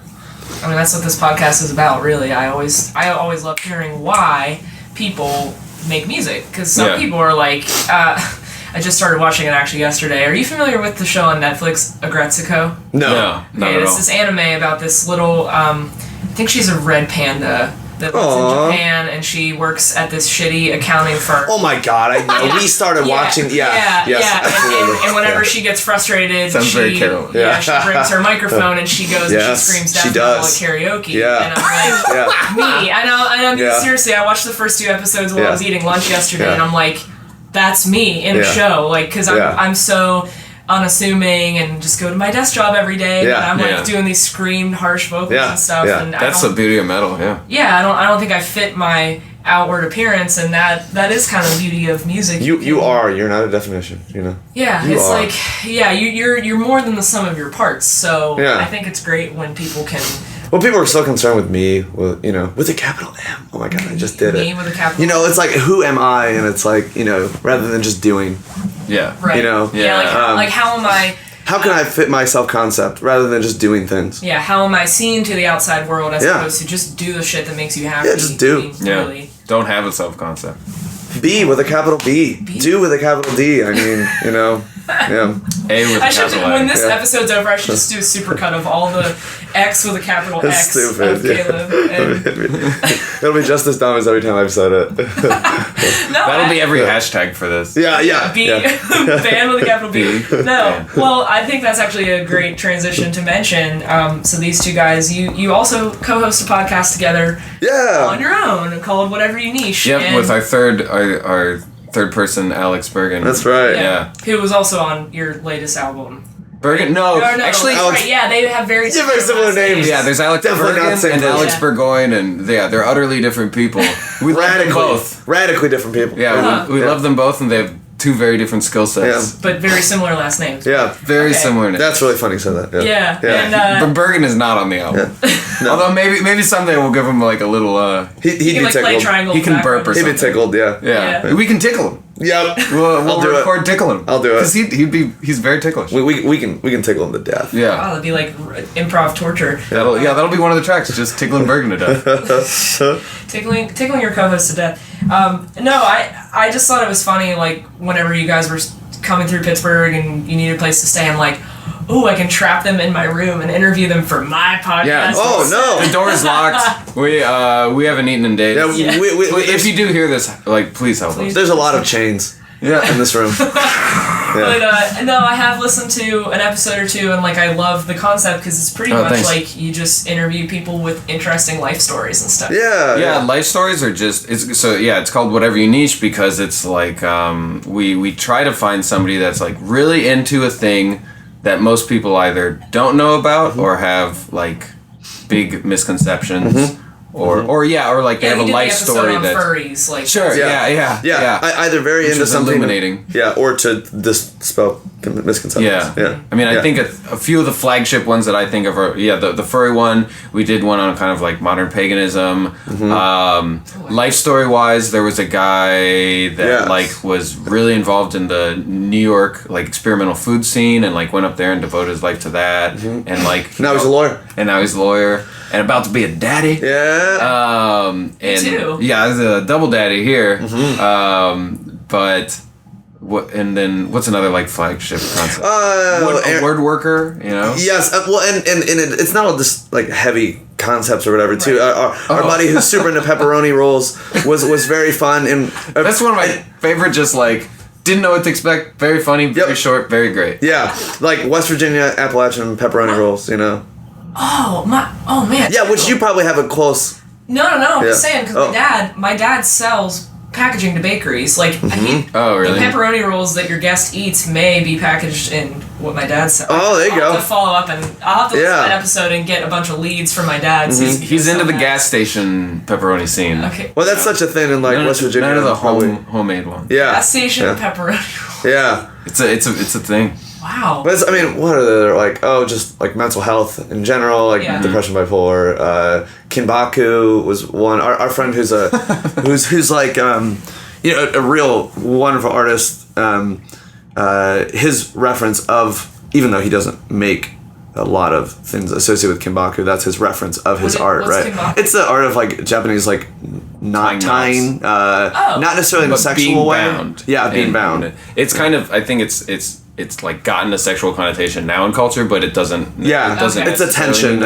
I mean, that's what this podcast is about, really. I always love hearing why people make music. Because some people are like, I just started watching it actually yesterday. Are you familiar with the show on Netflix, Agretsuko? No. Okay, it's this anime about this little, I think she's a red panda that lives in Japan, and she works at this shitty accounting firm. Oh my god, I know. We started watching. And whenever she gets frustrated, she brings her microphone and she goes and she screams death metal at karaoke. Yeah. And I'm like, me. I know. Seriously, I watched the first 2 episodes while I was eating lunch yesterday, and I'm like, that's me in a show, like, because I'm so unassuming and just go to my desk job every day, and I'm like doing these screamed harsh vocals and stuff, and that's the beauty of metal. I don't think I fit my outward appearance, and that is kind of the beauty of music. You're not a definition, you know. You're more than the sum of your parts, so I think it's great when people can. Well, people are so concerned with me, with a capital M. Oh my God, I just did it. Me with a capital M. It's like, who am I? And it's like, rather than just doing. Yeah. Right. Like how am I? How can I fit my self-concept rather than just doing things? Yeah, how am I seen to the outside world as opposed to just do the shit that makes you happy? Yeah, just do. Really. Don't have a self-concept. B with a capital B. Do with a capital D. I mean, Yeah. A with a capital A. When this episode's over, I should just do a supercut of all the X with a capital That's X stupid. of Caleb. And it'll be just as dumb as every time I've said it. That'll be every hashtag for this. Yeah. B, band with a capital B. No, well, I think that's actually a great transition to mention. So these two guys, you also co-host a podcast together. Yeah. On your own, called Whatever You Niche. Yep, with our third person, Alex Bergen. That's right. Yeah. Who was also on your latest album. Bergen? No, actually, Alex, right. Yeah, they have very similar names. Yeah, there's Alex Definitely Bergen and Alex Burgoyne, and they're utterly different people. We love them both. Radically different people. Yeah, we love them both, and they have two very different skill sets. Yeah. But very similar last names. Yeah. Very similar names. That's really funny you said that. Yeah. But Bergen is not on the album. No. Although maybe someday we'll give him like a little... He'd be like tickled. Play triangle he can burp or something. He'd be tickled, yeah. We can tickle him. Yep. We'll record tickling him. I'll do it. Because he's very ticklish. We can tickle him to death. Yeah. Wow, that'd be like improv torture. That'll be one of the tracks, just tickling Bergen to death. tickling your co-host to death. No, I just thought it was funny, like, whenever you guys were coming through Pittsburgh and you needed a place to stay, I'm like, ooh, I can trap them in my room and interview them for my podcast. Yeah. Oh, no. The door is locked. We haven't eaten in days. Yeah, if you do hear this, like, please help us. There's a lot of chains in this room. But no, I have listened to an episode or two, and like I love the concept because it's pretty much like you just interview people with interesting life stories and stuff. Yeah. Life stories are just it's called Whatever You Niche because it's like we try to find somebody that's like really into a thing that most people either don't know about or have like big misconceptions. Or like they have a life story that furries, like Either very into something illuminating, or to dispel misconceptions. I mean, I think a few of the flagship ones that I think of are the furry one. We did one on kind of like modern paganism. Life story wise, there was a guy that like was really involved in the New York like experimental food scene and like went up there and devoted his life to that and like now he's a lawyer. And now he's a lawyer. And about to be a daddy. Yeah. Me too. Yeah, there's a double daddy here. But what's another like flagship concept? A word worker, Yes. Well, and it's not all just like heavy concepts or whatever too. Our buddy who's super into pepperoni rolls was very fun and that's one of my favorite. Just like. Didn't know what to expect. Very funny. Very short. Very great. Yeah, like West Virginia Appalachian pepperoni rolls. Oh man. Yeah, which you probably have a close. No. I'm just saying because my dad sells packaging to bakeries. Like, oh really? The pepperoni rolls that your guest eats may be packaged in what my dad sells. Oh, there you go. I'll have to follow up and I'll have to listen to that episode and get a bunch of leads from my dad. He's into the gas station pepperoni scene. Okay. Well, that's such a thing in like West Virginia. None of the homemade ones. Yeah. Gas station pepperoni roll. Yeah. It's a thing. Wow. But what are they like? Oh, just like mental health in general, like depression, bipolar. Kinbaku was one. Our friend who's like a real wonderful artist. His reference of, even though he doesn't make a lot of things associated with Kinbaku, that's his reference of his art, right? Kinbaku? It's the art of like Japanese like not tying, not necessarily in a sexual being way. Bound. Yeah, being bound. It's kind of, I think it's like gotten a sexual connotation now in culture, but it doesn't. Yeah, it doesn't. It's attention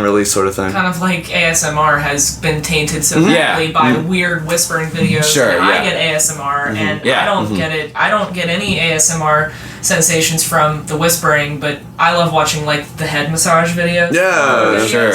release sort of thing. Kind of like ASMR has been tainted so badly by weird whispering videos. Sure, and I get ASMR, and I don't get it. I don't get any ASMR sensations from the whispering, but I love watching like the head massage videos. Yeah, sure.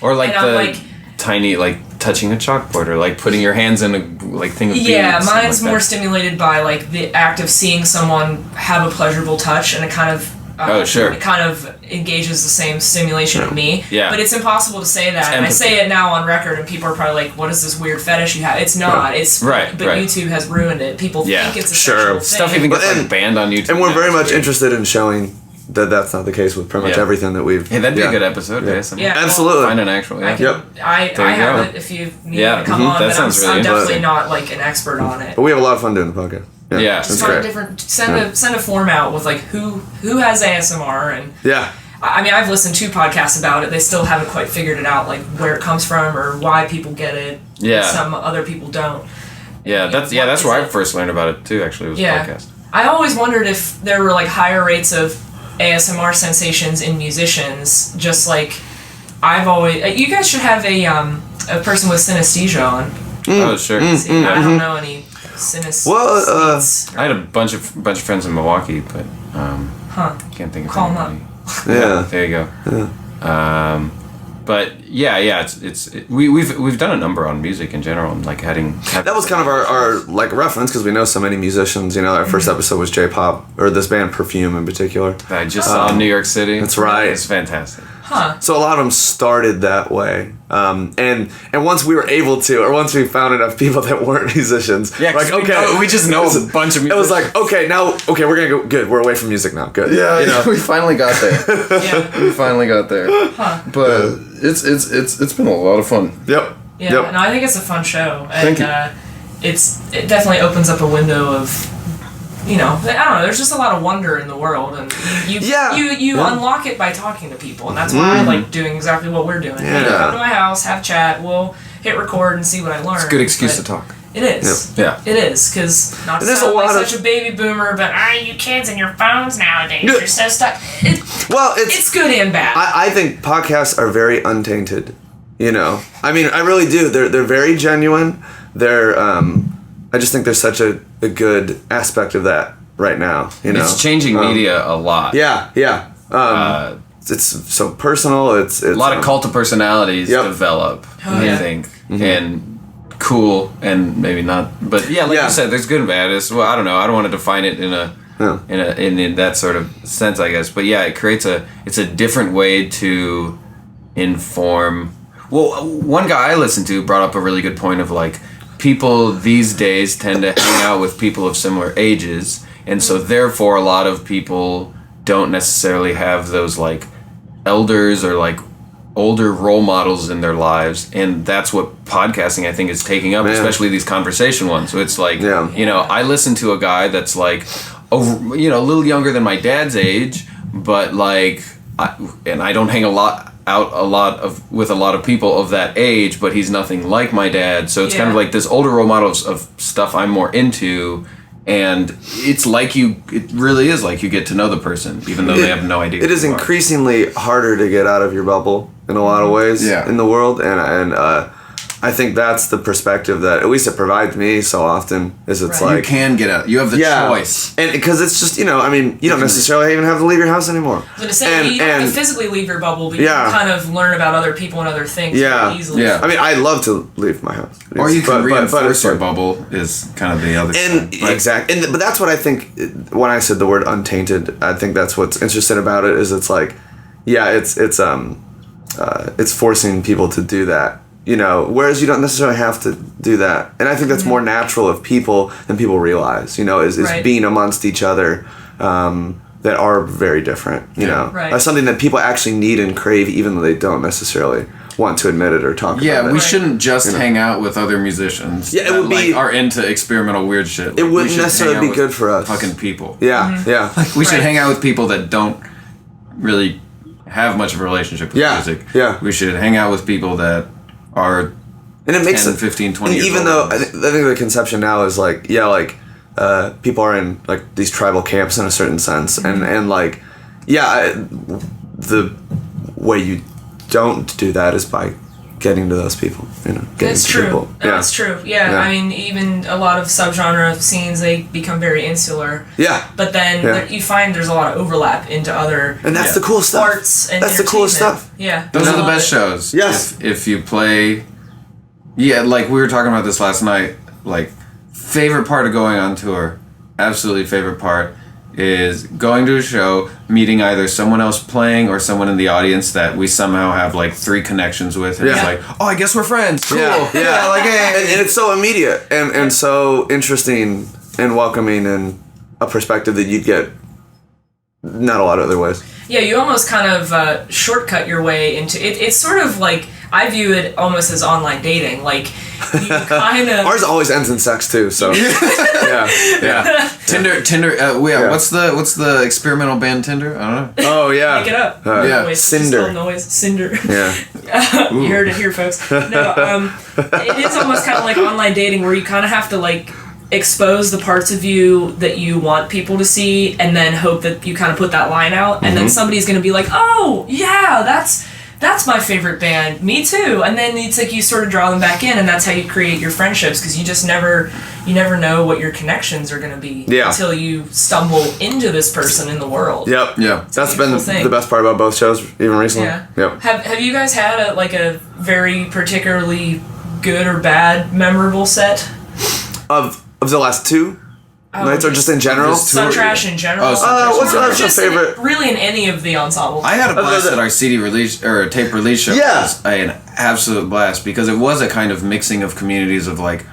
Or like and tiny like touching a chalkboard or like putting your hands in a like thing of beads. Yeah, mine's like more that. stimulated by like the act of seeing someone have a pleasurable touch, and it kind of Oh, sure. it kind of engages the same stimulation of me. Yeah. But it's impossible to say that. And I say it now on record, and people are probably like, "What is this weird fetish you have?" It's not. It's Right, But right. YouTube has ruined it. People think it's a sure. sexual thing. Stuff even gets like banned on YouTube. And we're now. very It's much weird. interested in showing that that's not the case with pretty much Yeah. everything that we've. Hey, that'd be a good episode. Yeah. Yes, Yeah. Absolutely. Find an actual. I Yeah. can, Yep. I There you have go. it if you need Yeah, me to come mhm, on, that but sounds really I'm definitely interesting. not like an expert on it. But we have a lot of fun doing the podcast. Yeah. That's Just find great. different. Send a form out with like who has ASMR, and Yeah. I mean I've listened to podcasts about it. They still haven't quite figured it out, like where it comes from or why people get it. Yeah. Some other people don't. Yeah, that's What where is I it? first learned about it too. Actually, was Yeah. podcast. I always wondered if there were like higher rates of ASMR sensations in musicians. Just like I've always, you guys should have a person with synesthesia on. Oh, sure. See, I don't know any synesthesia. Well, I had a bunch of friends in Milwaukee, but can't think of Call 'em up. anybody. Yeah. There you go. But yeah, we've done a number on music in general, and like having That was kind of our like reference because we know so many musicians. You know, our first episode was J-pop or this band Perfume in particular. I just saw in New York City. That's right. It's fantastic. So a lot of them started that way, and once we were able to, or once we found enough people that weren't musicians, Yeah, 'cause like we just know a bunch of It was musicians. like we're gonna go. Good, we're away from music now. Good. Yeah, you know? we finally got there. Yeah. We finally got there. But it's been a lot of fun. Yep. Yeah, Yep. no, I think it's a fun show, Thank and you. it definitely opens up a window of, I don't know. There's just a lot of wonder in the world, and you Yeah. unlock it by talking to people, and that's why I like doing exactly what we're doing. Hey, Yeah. come to my house, have chat, we'll hit record and see what I learn. It's a good excuse But to talk. It is. Yeah. It is, because not to There's sound a like lot of- such a baby boomer, but you kids and your phones nowadays, Yeah. you're so stuck. Well, It's good and bad. I think podcasts are very untainted. You know, I mean, I really do. They're very genuine. They're I just think there's such a good aspect of that right now. You know, It's changing media a lot. Yeah. It's so personal. It's A lot of cult of personalities Yep. develop, Oh, I yeah. think, and cool, and maybe not. But yeah, like Yeah. you said, there's good and bad. Well, I don't know. I don't want to define it in that sort of sense, I guess. But yeah, it's a different way to inform. Well, one guy I listened to brought up a really good point of like people these days tend to hang out with people of similar ages, and so therefore a lot of people don't necessarily have those like elders or like older role models in their lives, and that's what podcasting I think is taking up, Man. especially these conversation ones. So it's like, Yeah. I listen to a guy that's like, a little younger than my dad's age, but like, I don't hang with a lot of people of that age, but he's nothing like my dad. So it's kind of like this older role models of stuff I'm more into. And it's like it really is like you get to know the person, even though they have no idea. It is who you are. increasingly harder to get out of your bubble in a lot of ways Yeah. in the world, and I think that's the perspective that at least it provides me so often. Is it's Right. You like can get out. You have the choice. and because it's just I mean you don't necessarily even have to leave your house anymore. I was gonna say, you don't have to physically leave your bubble, but you Yeah. can kind of learn about other people and other things Yeah. very easily. Yeah. I mean I love to leave my house, Or you can but reinforce it's your like- bubble is kind of the other And side. But- exactly, but that's what I think when I said the word untainted. I think that's what's interesting about it is it's like, it's forcing people to do that, whereas you don't necessarily have to do that. And I think that's more natural of people than people realize. Is Right. being amongst each other that are very different. Right. That's something that people actually need and crave, even though they don't necessarily want to admit it or talk about it. Yeah, we Right. shouldn't just hang out with other musicians. Yeah, it would that, be- are into experimental weird shit. Like, we wouldn't should necessarily hang out be with good for us. Fucking people. Yeah, yeah. We should Right. hang out with people that don't really have much of a relationship with Yeah, music. yeah. We should hang out with people that are And it makes 10, it 15, 20 and years even older though than us. I think the conception now is like people are in like these tribal camps in a certain sense, and like the way you don't do that is by getting to those people, getting That's to true. people. That's true. Yeah, Yeah. I mean, even a lot of subgenre scenes, they become very insular. Yeah, But then you find there's a lot of overlap into other and that's Yeah. the cool stuff. arts and That's the coolest entertainment. stuff. Yeah. Those I are the love best it. shows. Yes. If you play, Yeah, like we were talking about this last night. Like, favorite part of going on tour, absolutely favorite part, is going to a show, meeting either someone else playing or someone in the audience that we somehow have like 3 connections with. And it's like, oh, I guess we're friends. Cool. Yeah. Like, hey. And it's so immediate and so interesting and welcoming and a perspective that you'd get not a lot of other ways. Yeah, you almost kind of shortcut your way into it. It's sort of like, I view it almost as online dating. Like, you kind of... Ours always ends in sex too, so... yeah. Tinder, what's the experimental band Tinder? I don't know. Oh, yeah. Make it up. Noise. Cinder. Noise. Cinder. Yeah. You heard it here, folks. No, it is almost kind of like online dating where you kind of have to, like, expose the parts of you that you want people to see and then hope that you kind of put that line out and then somebody's going to be like, oh, yeah, that's my favorite band. Me too. And then it's like you sort of draw them back in, and that's how you create your friendships, because you just never know what your connections are going to be until you stumble into this person in the world. Yep. Yeah. That's been thing. The best part about both shows, even recently. Yeah. Yep. Have you guys had a very particularly good or bad memorable set? Of the last 2 nights, or just in general? Sun Trash in general. What's your favorite? Really in any of the ensembles. I had a blast at our CD release or tape release show. Yeah. It was an absolute blast because it was a kind of mixing of communities of like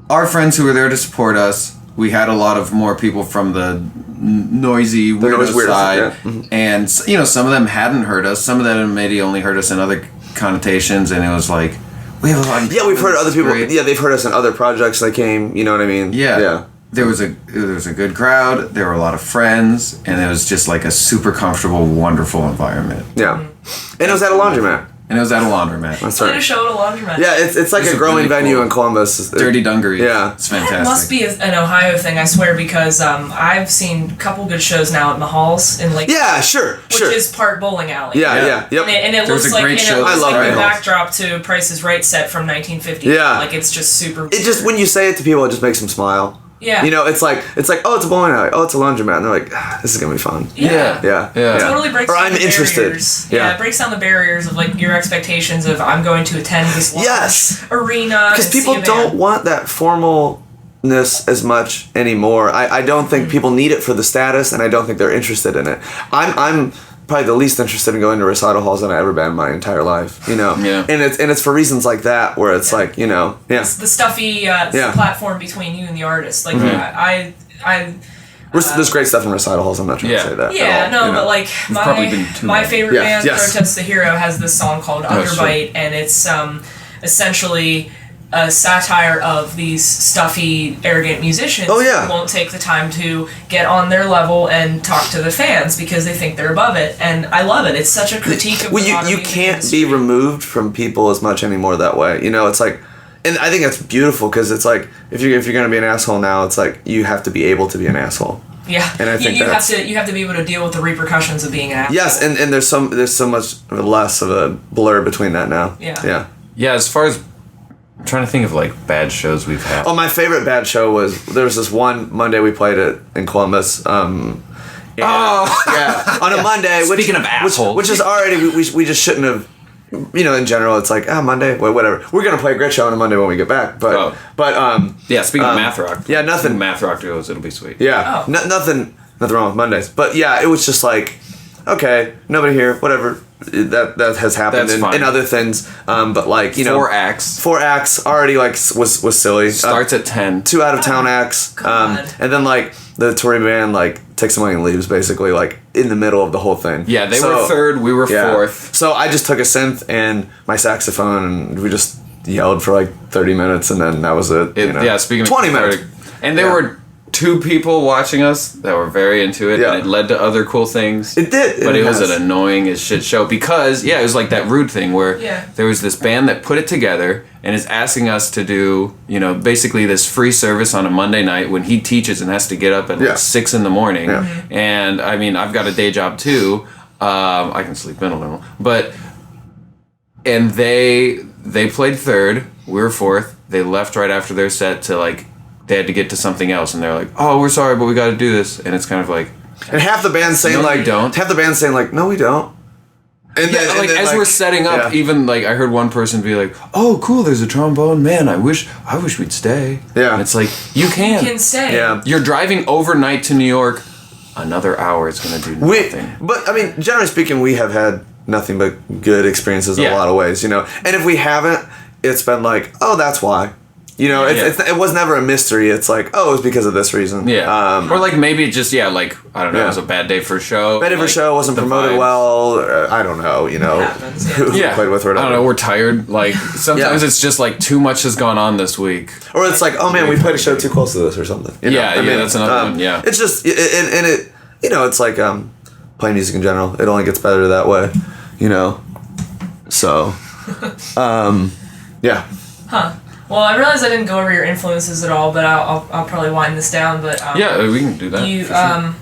our friends who were there to support us. We had a lot of more people from the noisy weirdo side, and some of them hadn't heard us. Some of them maybe only heard us in other connotations, and it was like we have a lot. We've heard other people. Great. Yeah, they've heard us in other projects. They came. You know what I mean? Yeah. There was a good crowd. There were a lot of friends, and it was just like a super comfortable, wonderful environment. Yeah, and it was at a laundromat. That's right. A show at a laundromat. Yeah, it's like a growing really venue in Columbus. Dirty Dungarees. Yeah, it's fantastic. It must be an Ohio thing, I swear, because I've seen a couple good shows now at Mahal's in Lake. Yeah, sure. Which is part bowling alley. Yeah. Yep. And it looks like I love the backdrop to Price is Right set from 1950. Yeah, like it's just super. It just when you say it to people, it just makes them smile. Yeah. It's like, oh, it's a bowling alley. Oh, it's a laundromat. And they're like, this is going to be fun. Yeah. It totally breaks down the barriers. Yeah, it breaks down the barriers of like your expectations of I'm going to attend this arena. Because people don't want that formalness as much anymore. I don't think people need it for the status, and I don't think they're interested in it. I'm probably the least interested in going to recital halls than I ever been in my entire life, and it's for reasons like that where it's like, it's the stuffy platform between you and the artist. Like there's great stuff in recital halls. I'm not trying to say that. Yeah, but like my favorite band, Protest the Hero, has this song called Underbite, and it's essentially a satire of these stuffy, arrogant musicians who won't take the time to get on their level and talk to the fans because they think they're above it. And I love it. It's such a critique of you can't be removed from people as much anymore that way. It's like, and I think that's beautiful because it's like if you're gonna be an asshole now, it's like you have to be able to be an asshole. Yeah, and I think you have to be able to deal with the repercussions of being an asshole. Yes, and there's so much less of a blur between that now. Yeah. As far as I'm trying to think of like bad shows we've had. Oh, my favorite bad show was there was this one Monday we played it in Columbus. On a Monday. Speaking of assholes, which is already we just shouldn't have. In general, it's like Monday, whatever. We're gonna play a great show on a Monday when we get back. But speaking of math rock, nothing. Math rock goes, it'll be sweet. Yeah, nothing wrong with Mondays. But it was just like, okay, nobody here, whatever. That has happened in other things, but like 4 acts already like was silly. Starts at 10. 2 out of town acts, and then like the touring band like takes some money and leaves basically like in the middle of the whole thing. Yeah, they were third, we were fourth. So I just took a synth and my saxophone and we just yelled for like 30 minutes and then that was it. Speaking of 20 minutes, and there were 2 people watching us that were very into it, and it led to other cool things. It did. But it was an annoying as shit show because, it was like that rude thing where there was this band that put it together and is asking us to do, basically this free service on a Monday night when he teaches and has to get up at 6 in the morning. Yeah. And, I mean, I've got a day job too. I can sleep in a little. And they played third, we were fourth. They left right after their set to, like, they had to get to something else, and they're like, "Oh, we're sorry, but we got to do this." And it's kind of like, and half the band saying no, we don't. Half the band saying like, "No, we don't." And Yeah, then, like as we're setting up, yeah. even like I heard one person be like, "Oh, cool, there's a trombone. Man, I wish we'd stay." Yeah. And it's like you can. You can stay. Yeah. You're driving overnight to New York. Another hour is gonna do nothing. But I mean, generally speaking, we have had nothing but good experiences in a Yeah. lot of ways, you know. And if we haven't, it's been like, oh, that's why. You know, it was never a mystery. It's like, oh, it's because of this reason. Yeah. Or like maybe it just like I don't know, it was a bad day for a show. Bad day for a show, wasn't promoted vibes. well. I don't know. You know, It happens, yeah. who Yeah. played with or I whatever. don't know. We're tired. Like sometimes Yeah. it's just like too much has gone on this week. Or it's like, oh man, we played a show too close to this or something. You know? Yeah, I mean, that's another one. Yeah. It's just, and it, you know, it's like playing music in general. It only gets better that way, you know. So, yeah. Huh. Well, I realize I didn't go over your influences at all, but I'll probably wind this down. But Yeah, we can do that. you for sure.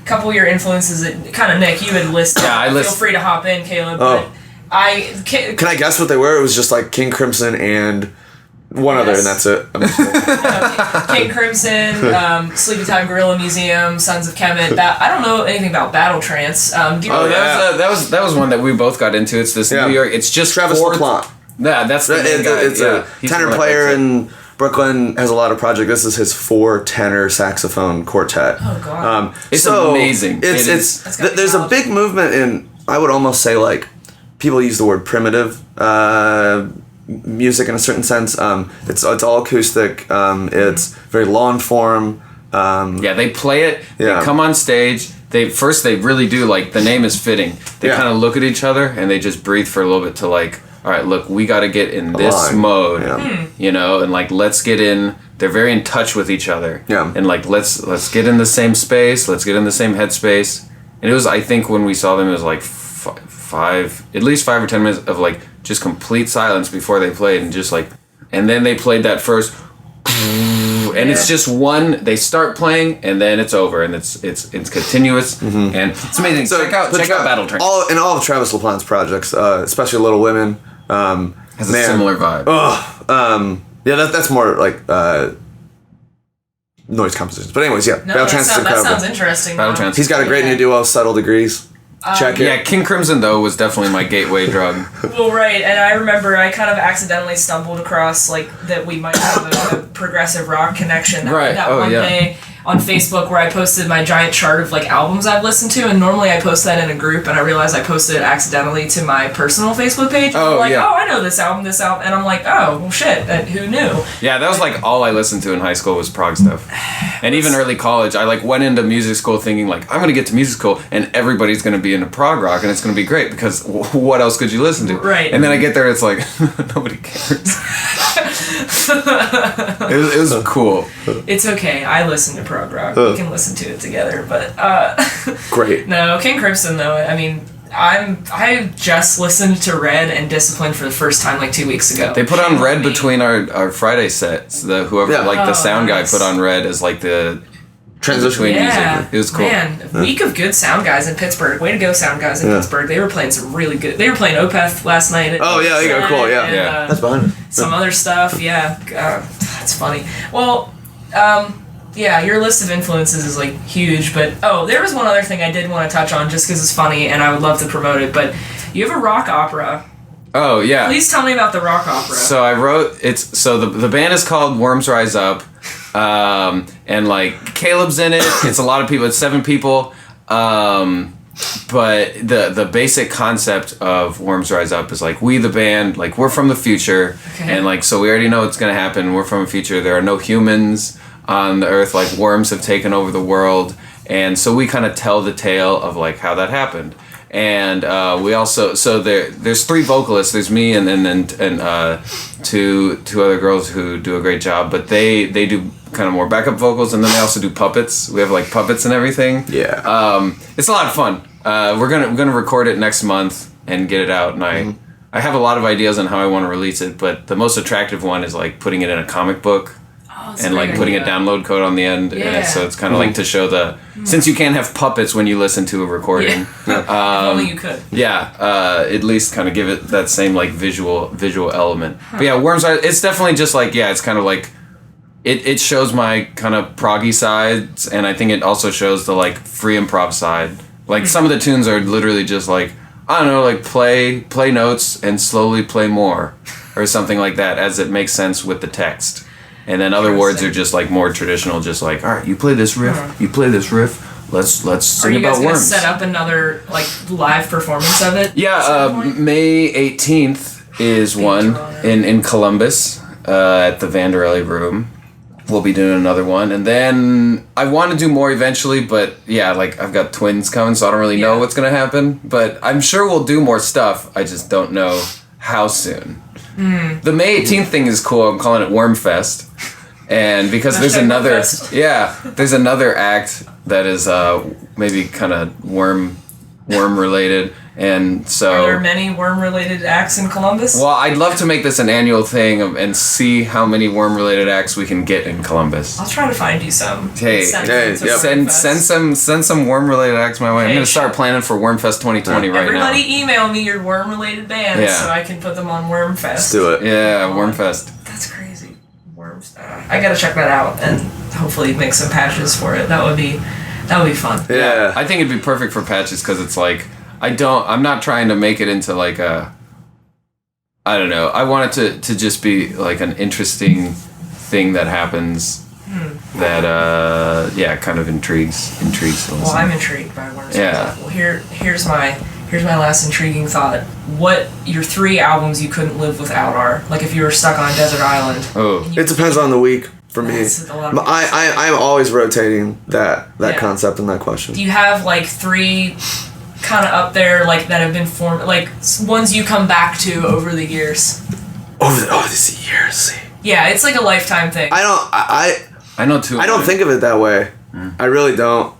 couple of your influences that kind of Nick you had listed. Yeah, I Feel list- free to hop in, Caleb. Oh. But Can I guess what they were? It was just like King Crimson and one other, and that's it. I'm just King Crimson, Sleepy Time Gorilla Museum, Sons of Kemet. I don't know anything about Battle Trance. Do you Oh, know that was one that we both got into. It's this Yeah. New York. It's just Travis four- LaPlante. Yeah, that's the main guy. It's yeah. a He's tenor the one player that makes it. in Brooklyn, has a lot of projects. This is his 4-tenor saxophone quartet. Oh, God. It's amazing. It's It is. That's gotta be there's a wild. big movement in, I would almost say, like, people use the word primitive music in a certain sense. It's all acoustic. It's very long form. Yeah, they play it. Yeah. They come on stage. They really do, like, the name is fitting. They Yeah. kind of look at each other and they just breathe for a little bit to like, all right, look, we got to get in this Align. mode, Yeah. you know, and like let's get in. They're very in touch with each other. Yeah. And like let's get in the same space. Let's get in the same headspace. And it was, I think, when we saw them, it was like at least 5 or 10 minutes of like just complete silence before they played, and just like, and then they played that first. And it's just one. They start playing, and then it's over, and it's continuous, and it's amazing. So check out Battle Train. All of Travis LaPlante's projects, especially Little Women, Has a similar vibe. Yeah, that's more like noise compositions. But anyways, yeah, No, Battle Trance is that incredible. sounds interesting. Battle though. Trance. He's got a great new duo, Subtle Degrees. Check it. Yeah, King Crimson though was definitely my gateway drug. Well, right, and I remember I kind of accidentally stumbled across like that we might have a progressive rock connection. Right. That Oh, one yeah. day on Facebook where I posted my giant chart of like albums I've listened to, and normally I post that in a group, and I realized I posted it accidentally to my personal Facebook page. Oh, like, yeah. oh, I know this album, and I'm like, oh, well, shit, who knew? Yeah, that was like all I listened to in high school was prog stuff. And even early college, I like went into music school thinking like I'm gonna get to music school and everybody's gonna be into prog rock and it's gonna be great because what else could you listen to? Right. And then I get there, it's like nobody cares. it was cool. It's okay. I listen to prog rock. We can listen to it together, but Great. no, King Crimson though. I mean, I just listened to Red and Discipline for the first time like 2 weeks ago. They put on Red Me. between our Friday sets. The whoever Yeah. like the Oh, sound nice. guy put on Red as like the Transition. between Yeah, music. It was cool. Man, a week of good sound guys in Pittsburgh. Way to go, sound guys in Yeah. Pittsburgh. They were playing some really good. They were playing Opeth last night. Oh, yeah, they go cool, yeah. and, Yeah. That's behind it. some other stuff. Yeah, that's funny. Well, yeah, your list of influences is like huge. But there was one other thing I did want to touch on just because it's funny and I would love to promote it. But you have a rock opera. Oh yeah. Please tell me about the rock opera. So I wrote the band is called Worms Rise Up, and like Caleb's in it. It's a lot of people. It's 7 people, but the basic concept of Worms Rise Up is like we the band, like we're from the future, Okay. and like so we already know what's gonna happen. We're from the future. There are no humans on the earth. Like worms have taken over the world, and so we kind of tell the tale of like how that happened. And we also there's 3 vocalists. There's me and two other girls who do a great job, but they do kind of more backup vocals, and then they also do puppets. We have like puppets and everything. Yeah. It's a lot of fun. We're gonna record it next month and get it out, and I have a lot of ideas on how I want to release it, but the most attractive one is like putting it in a comic book. That's And a like great putting a idea. download code on the end, Yeah. and so it's kind of like to show since you can't have puppets when you listen to a recording. Yeah. If only you could. Yeah, at least kind of give it that same like visual element. But yeah, Worms Rise, it's definitely just like it's kind of like it shows my kind of proggy sides, and I think it also shows the like free improv side. Like some of the tunes are literally just like I don't know, like play notes and slowly play more, or something like that, as it makes sense with the text. And then other words are just like more traditional, just like, all right, you play this riff, you play this riff. Let's sing about worms. Are you guys gonna set up another like live performance of it? Yeah, May 18th is one in Columbus at the Vanderelli Room. We'll be doing another one, and then I want to do more eventually, but yeah, like I've got twins coming, so I don't really know what's gonna happen. But I'm sure we'll do more stuff. I just don't know how soon. The May 18th thing is cool. I'm calling it Wormfest, and because there's another act that is maybe kind of worm related. And so, are there many worm-related acts in Columbus? Well, I'd love to make this an annual thing and see how many worm-related acts we can get in Columbus. I'll try to find you some. Send some worm-related acts my way. I'm gonna start planning for Wormfest 2020 right now. Everybody, email me your worm-related bands so I can put them on Wormfest. Let's do it. Yeah, Wormfest. That's crazy. Worms. I gotta check that out and hopefully make some patches for it. That would be fun. Yeah. I think it'd be perfect for patches because it's like. I'm not trying to make it into like a, I don't know. I want it to just be like an interesting thing that happens that, kind of intrigues the listener. Well, I'm intrigued by worms. Yeah. Well, here's my last intriguing thought. What your 3 albums you couldn't live without are? Like if you were stuck on a desert island. Oh. It depends on the week for me. I'm always rotating that concept and that question. Do you have like 3... kind of up there, like that have been formed, like ones you come back to over the years. These years. Yeah, it's like a lifetime thing. I know too. I don't think of it that way. I really don't.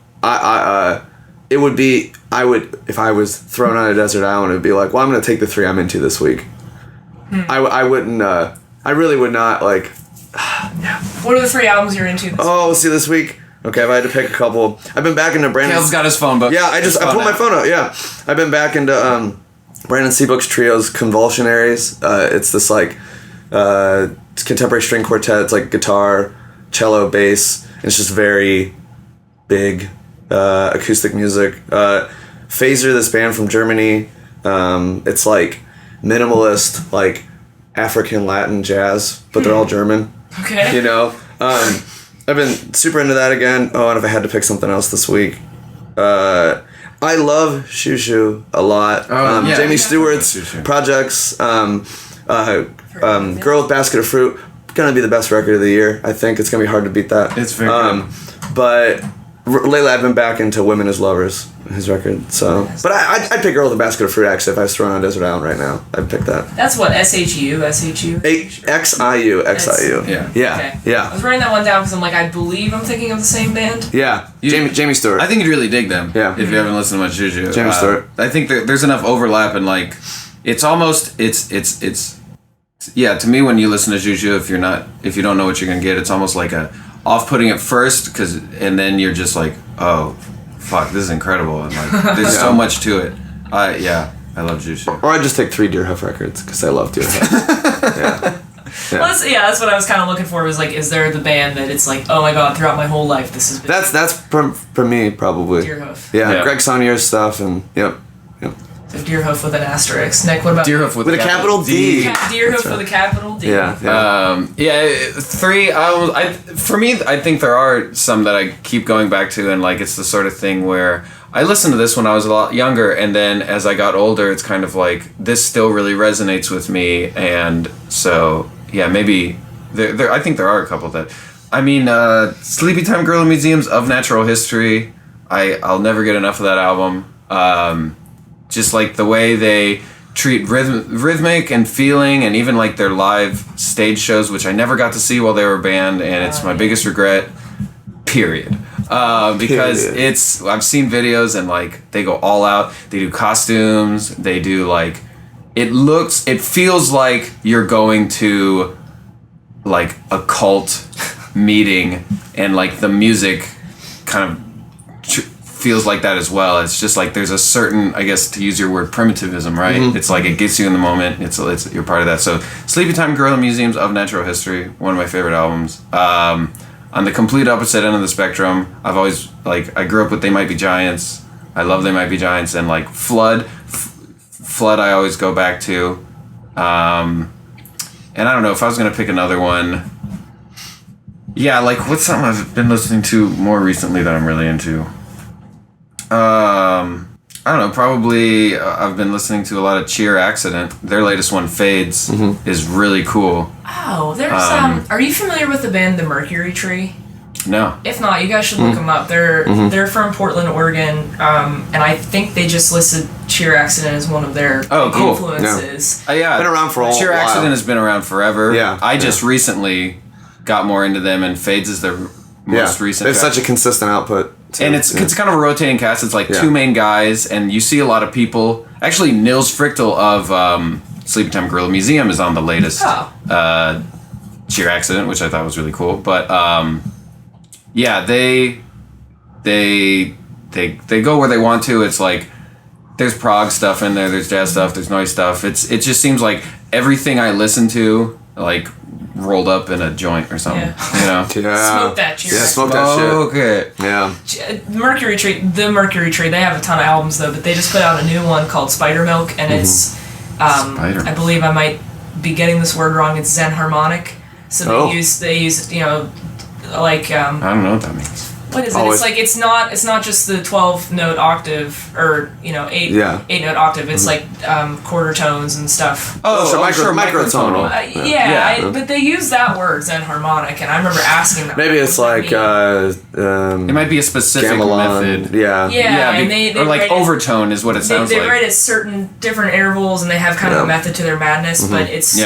It would be. I would if I was thrown on a desert island. It'd be like, well, I'm gonna take the 3 I'm into this week. I wouldn't. I really would not like. Yeah. What are the 3 albums you're into? This week. Okay, if I had to pick a couple, I've been back into Brandon. Caleb's got his phone book. Yeah, I pulled my phone out. Yeah, I've been back into Brandon Seabook's Trio's Convulsionaries. It's this like contemporary string quartet. It's like guitar, cello, bass. It's just very big acoustic music. Phaser, this band from Germany. It's like minimalist, like African Latin jazz, but they're all German. Okay. You know. I've been super into that again. Oh, and if I had to pick something else this week, I love Shushu a lot. Jamie Stewart's projects, Girl with Basket of Fruit, gonna be the best record of the year. I think it's gonna be hard to beat that. It's very good. But lately I've been back into Women as Lovers, his record. So, but I'd pick Girl with a Basket of Fruit actually if I was thrown on a desert island right now. I'd pick that. That's what SHU. XIU. Yeah. Yeah. Okay. I was writing that one down because I'm like, I believe I'm thinking of the same band. Yeah. Jamie Stewart. I think you'd really dig them. Yeah. If you haven't listened to much Juju. Jamie Stewart. I think there's enough overlap and like, it's almost it's yeah. To me, when you listen to Juju, if you don't know what you're gonna get, it's almost like a off-putting at first, and then you're just like, oh, fuck, this is incredible, and like, there's so much to it. I love Juicy. Or I just take 3 Deerhoof records because I love Deerhoof. Yeah. Well, that's what I was kind of looking for. Was like, is there the band that it's like, oh my god, throughout my whole life, this has been. That's for me probably. Deerhoof. Yeah, Greg Saunier's stuff and yep. So Deerhoof with an asterisk. Nick, what about Deerhoof with a capital D? Deerhoof with a capital D. Yeah. 3 albums. For me, I think there are some that I keep going back to, and like it's the sort of thing where I listened to this when I was a lot younger, and then as I got older, it's kind of like this still really resonates with me, and so yeah, maybe there. I think there are a couple that. I mean, Sleepy Time Girl in Museums of Natural History. I'll never get enough of that album. Just like the way they treat rhythmic and feeling, and even like their live stage shows, which I never got to see while they were a band, and it's my biggest regret. Period. Because I've seen videos and like they go all out. They do costumes. They do like it feels like you're going to like a cult meeting, and like the music kind of feels like that as well. It's just like there's a certain, I guess to use your word, primitivism, right? Mm-hmm. It's like it gets you in the moment. It's you're part of that. So Sleepy Time Girl in Museums of Natural History, one of my favorite albums. On the complete opposite end of the spectrum, I've always I grew up with They Might Be Giants. I love They Might Be Giants, and like Flood Flood I always go back to. And I don't know if I was gonna pick another one. Yeah, like what's something I've been listening to more recently that I'm really into? I don't know. Probably I've been listening to a lot of Cheer Accident. Their latest one, Fades, is really cool. Oh, there's are you familiar with the band The Mercury Tree? No. If not, you guys should look them up. They're from Portland, Oregon, and I think they just listed Cheer Accident as one of their influences. Yeah, been around for a while. Cheer Accident has been around forever. Yeah, I just recently got more into them, and Fades is their most recent. It's such a consistent output. Too. And it's kind of a rotating cast. It's like two main guys, and you see a lot of people. Actually, Nils Frickel of Sleepy Time Gorilla Museum is on the latest Cheer Accident, which I thought was really cool. But yeah, they go where they want to. It's like there's prog stuff in there, there's jazz stuff, there's noise stuff. It just seems like everything I listen to, like rolled up in a joint or something. Yeah. You know? Smoke that shit. Yeah, smoke that shit. Okay. Yeah. The Mercury Tree, they have a ton of albums though, but they just put out a new one called Spider Milk, and it's I believe I might be getting this word wrong, it's Zen harmonic. So they use like I don't know what that means. What is it? It's not just the 12-note octave or 8-note octave. It's like quarter tones and stuff. Microtonal. But they use that word Zen harmonic, and I remember asking them. Maybe it's like it might be a specific gamelan. method. And they or like overtone is what it sounds like. They write at certain different intervals, and they have kind of a method to their madness. But it's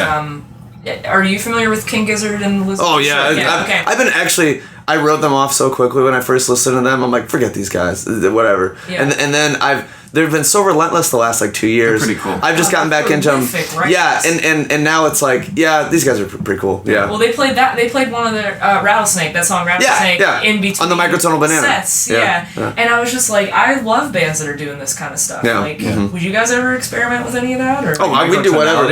are you familiar with King Gizzard and Elizabeth? Oh yeah, I've been actually. I wrote them off so quickly when I first listened to them. I'm like, forget these guys, whatever. Yeah. And then they've been so relentless the last like 2 years. They're pretty cool. I've just gotten back into them. Right? Yeah, and now it's like, these guys are pretty cool. Yeah. Well, they played one of their Rattlesnake, that song Rattlesnake, in between on the Microtonal Banana sets. Yeah. And I was just like, I love bands that are doing this kind of stuff. Yeah. Like, would you guys ever experiment with any of that? Or we do whatever.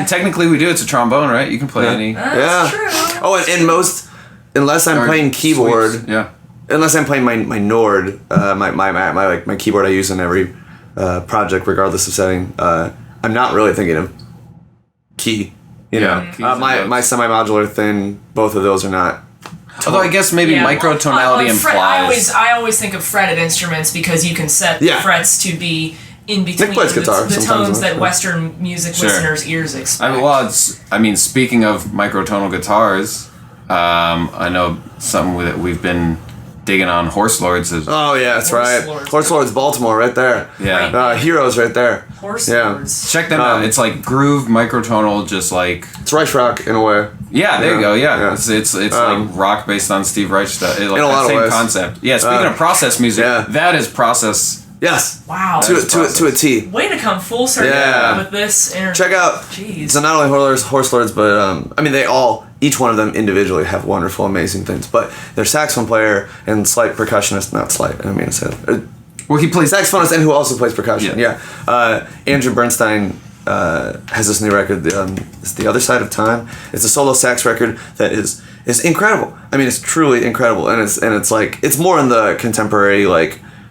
Technically we do. It's a trombone, right? You can play any. That's true. Oh, and most. Unless I'm playing keyboard, sweeps. Unless I'm playing my Nord, my keyboard I use in every project, regardless of setting. I'm not really thinking of key. You know, my semi-modular thing. Both of those are not. Although I guess maybe microtonality implies. I always think of fretted instruments because you can set the frets to be in between the tones that Western music listeners' ears expect. Speaking of microtonal guitars. I know something that we've been digging on. Horse Lords. Oh yeah, that's right. Horse Lords, Baltimore, right there. Yeah. Heroes, right there. Horse Lords. Check them out. It's like groove microtonal, just like it's Reich rock in a way. Yeah, there you go. Yeah, it's like rock based on Steve Reich stuff. Like in a lot of ways. Concept. Yeah. Speaking of process music, that is process. Yes. Wow. To a T. Way to come full circle with this interview. Check out. Jeez. So not only Horse Lords, but each one of them individually have wonderful, amazing things. But their saxophone player and slight percussionist, not slight, I don't mean to say that. Well, he plays saxophonist and who also plays percussion. Yeah. Andrew Bernstein has this new record. It's The Other Side of Time. It's a solo sax record that is incredible. I mean, it's truly incredible, and it's like it's more in the contemporary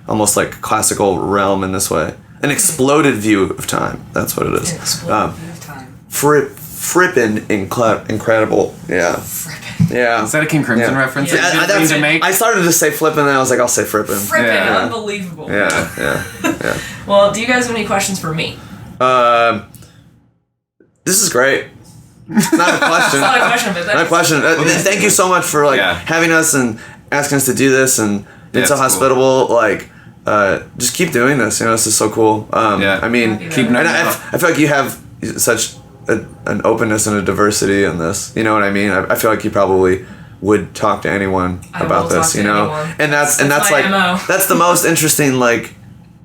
almost like classical realm in this way. An exploded view of time. That's what it is. An exploded view of time. Frippin' incredible. Yeah. Frippin'. Yeah. Is that a King Crimson reference? I started to say flippin', and I was like, I'll say frippin'. Frippin', unbelievable. Yeah. Well, do you guys have any questions for me? This is great. Not a question. It's not a question, but not a question. Thank you so much for having us and asking us to do this and being so hospitable. Cool. Just keep doing this. This is so cool. I mean, I feel like you have such an openness and a diversity in this. You know what I mean? I feel like you probably would talk to anyone about this. Anyone. And that's like MO. That's the most interesting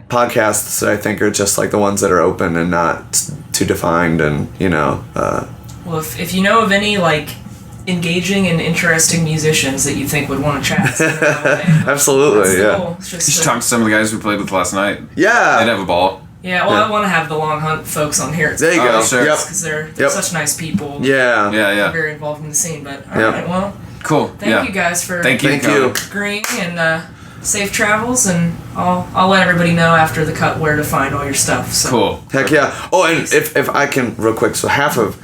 podcasts that I think are just the ones that are open and not too defined and Well, if you know of any engaging and interesting musicians that you think would want to chat. Absolutely, cool. You should talk to some of the guys we played with last night. Yeah. They'd have a ball. Yeah, well, I want to have the Long Hunt folks on here. There you go. Sure. Because they're such nice people. Yeah. Yeah. Very involved in the scene, but all right, well. Cool. Thank you guys for Thank you. agreeing and safe travels, and I'll let everybody know after the cut where to find all your stuff. So. Cool. Heck yeah. Oh, and if I can, real quick, so half of,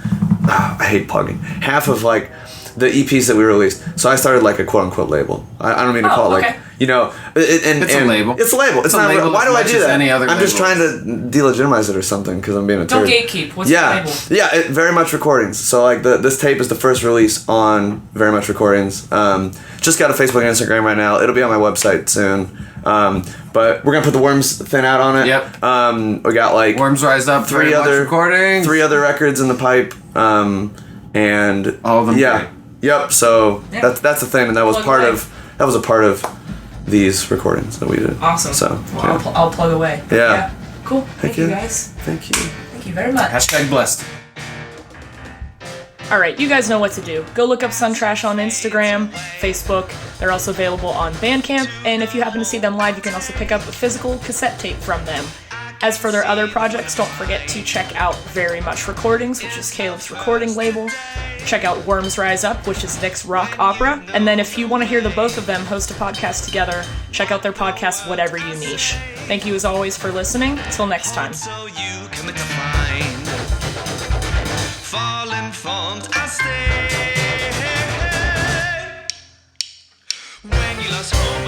I hate plugging, half of like the EPs that we released, so I started like a quote unquote label. I don't mean to call it like, you know, it's a label. It's a label. It's not. Label why do I do that? Any other I'm just trying to delegitimize it or something because I'm being a turd. Don't gatekeep. What's the label? Yeah, Very Much Recordings. So like this tape is the first release on Very Much Recordings. Just got a Facebook and Instagram right now. It'll be on my website soon. But we're gonna put the Worms thing out on it. Yep. We got like Worms Rise Up. three other records in the pipe. And all of them. Yeah. Great. Yep. So that's the thing, and that was a part of these recordings that we did. Awesome. So well, I'll plug away. Yeah. Cool. Thank you guys. Thank you. Thank you very much. # blessed. Alright, you guys know what to do. Go look up Suntrash on Instagram, Facebook. They're also available on Bandcamp, and if you happen to see them live, you can also pick up a physical cassette tape from them. As for their other projects, don't forget to check out Very Much Recordings, which is Caleb's recording label. Check out Worms Rise Up, which is Nick's rock opera. And then if you want to hear the both of them host a podcast together, check out their podcast, Whatever You Niche. Thank you as always for listening. Until next time. So you commit to find, fall informed, I stay. When you lost hope.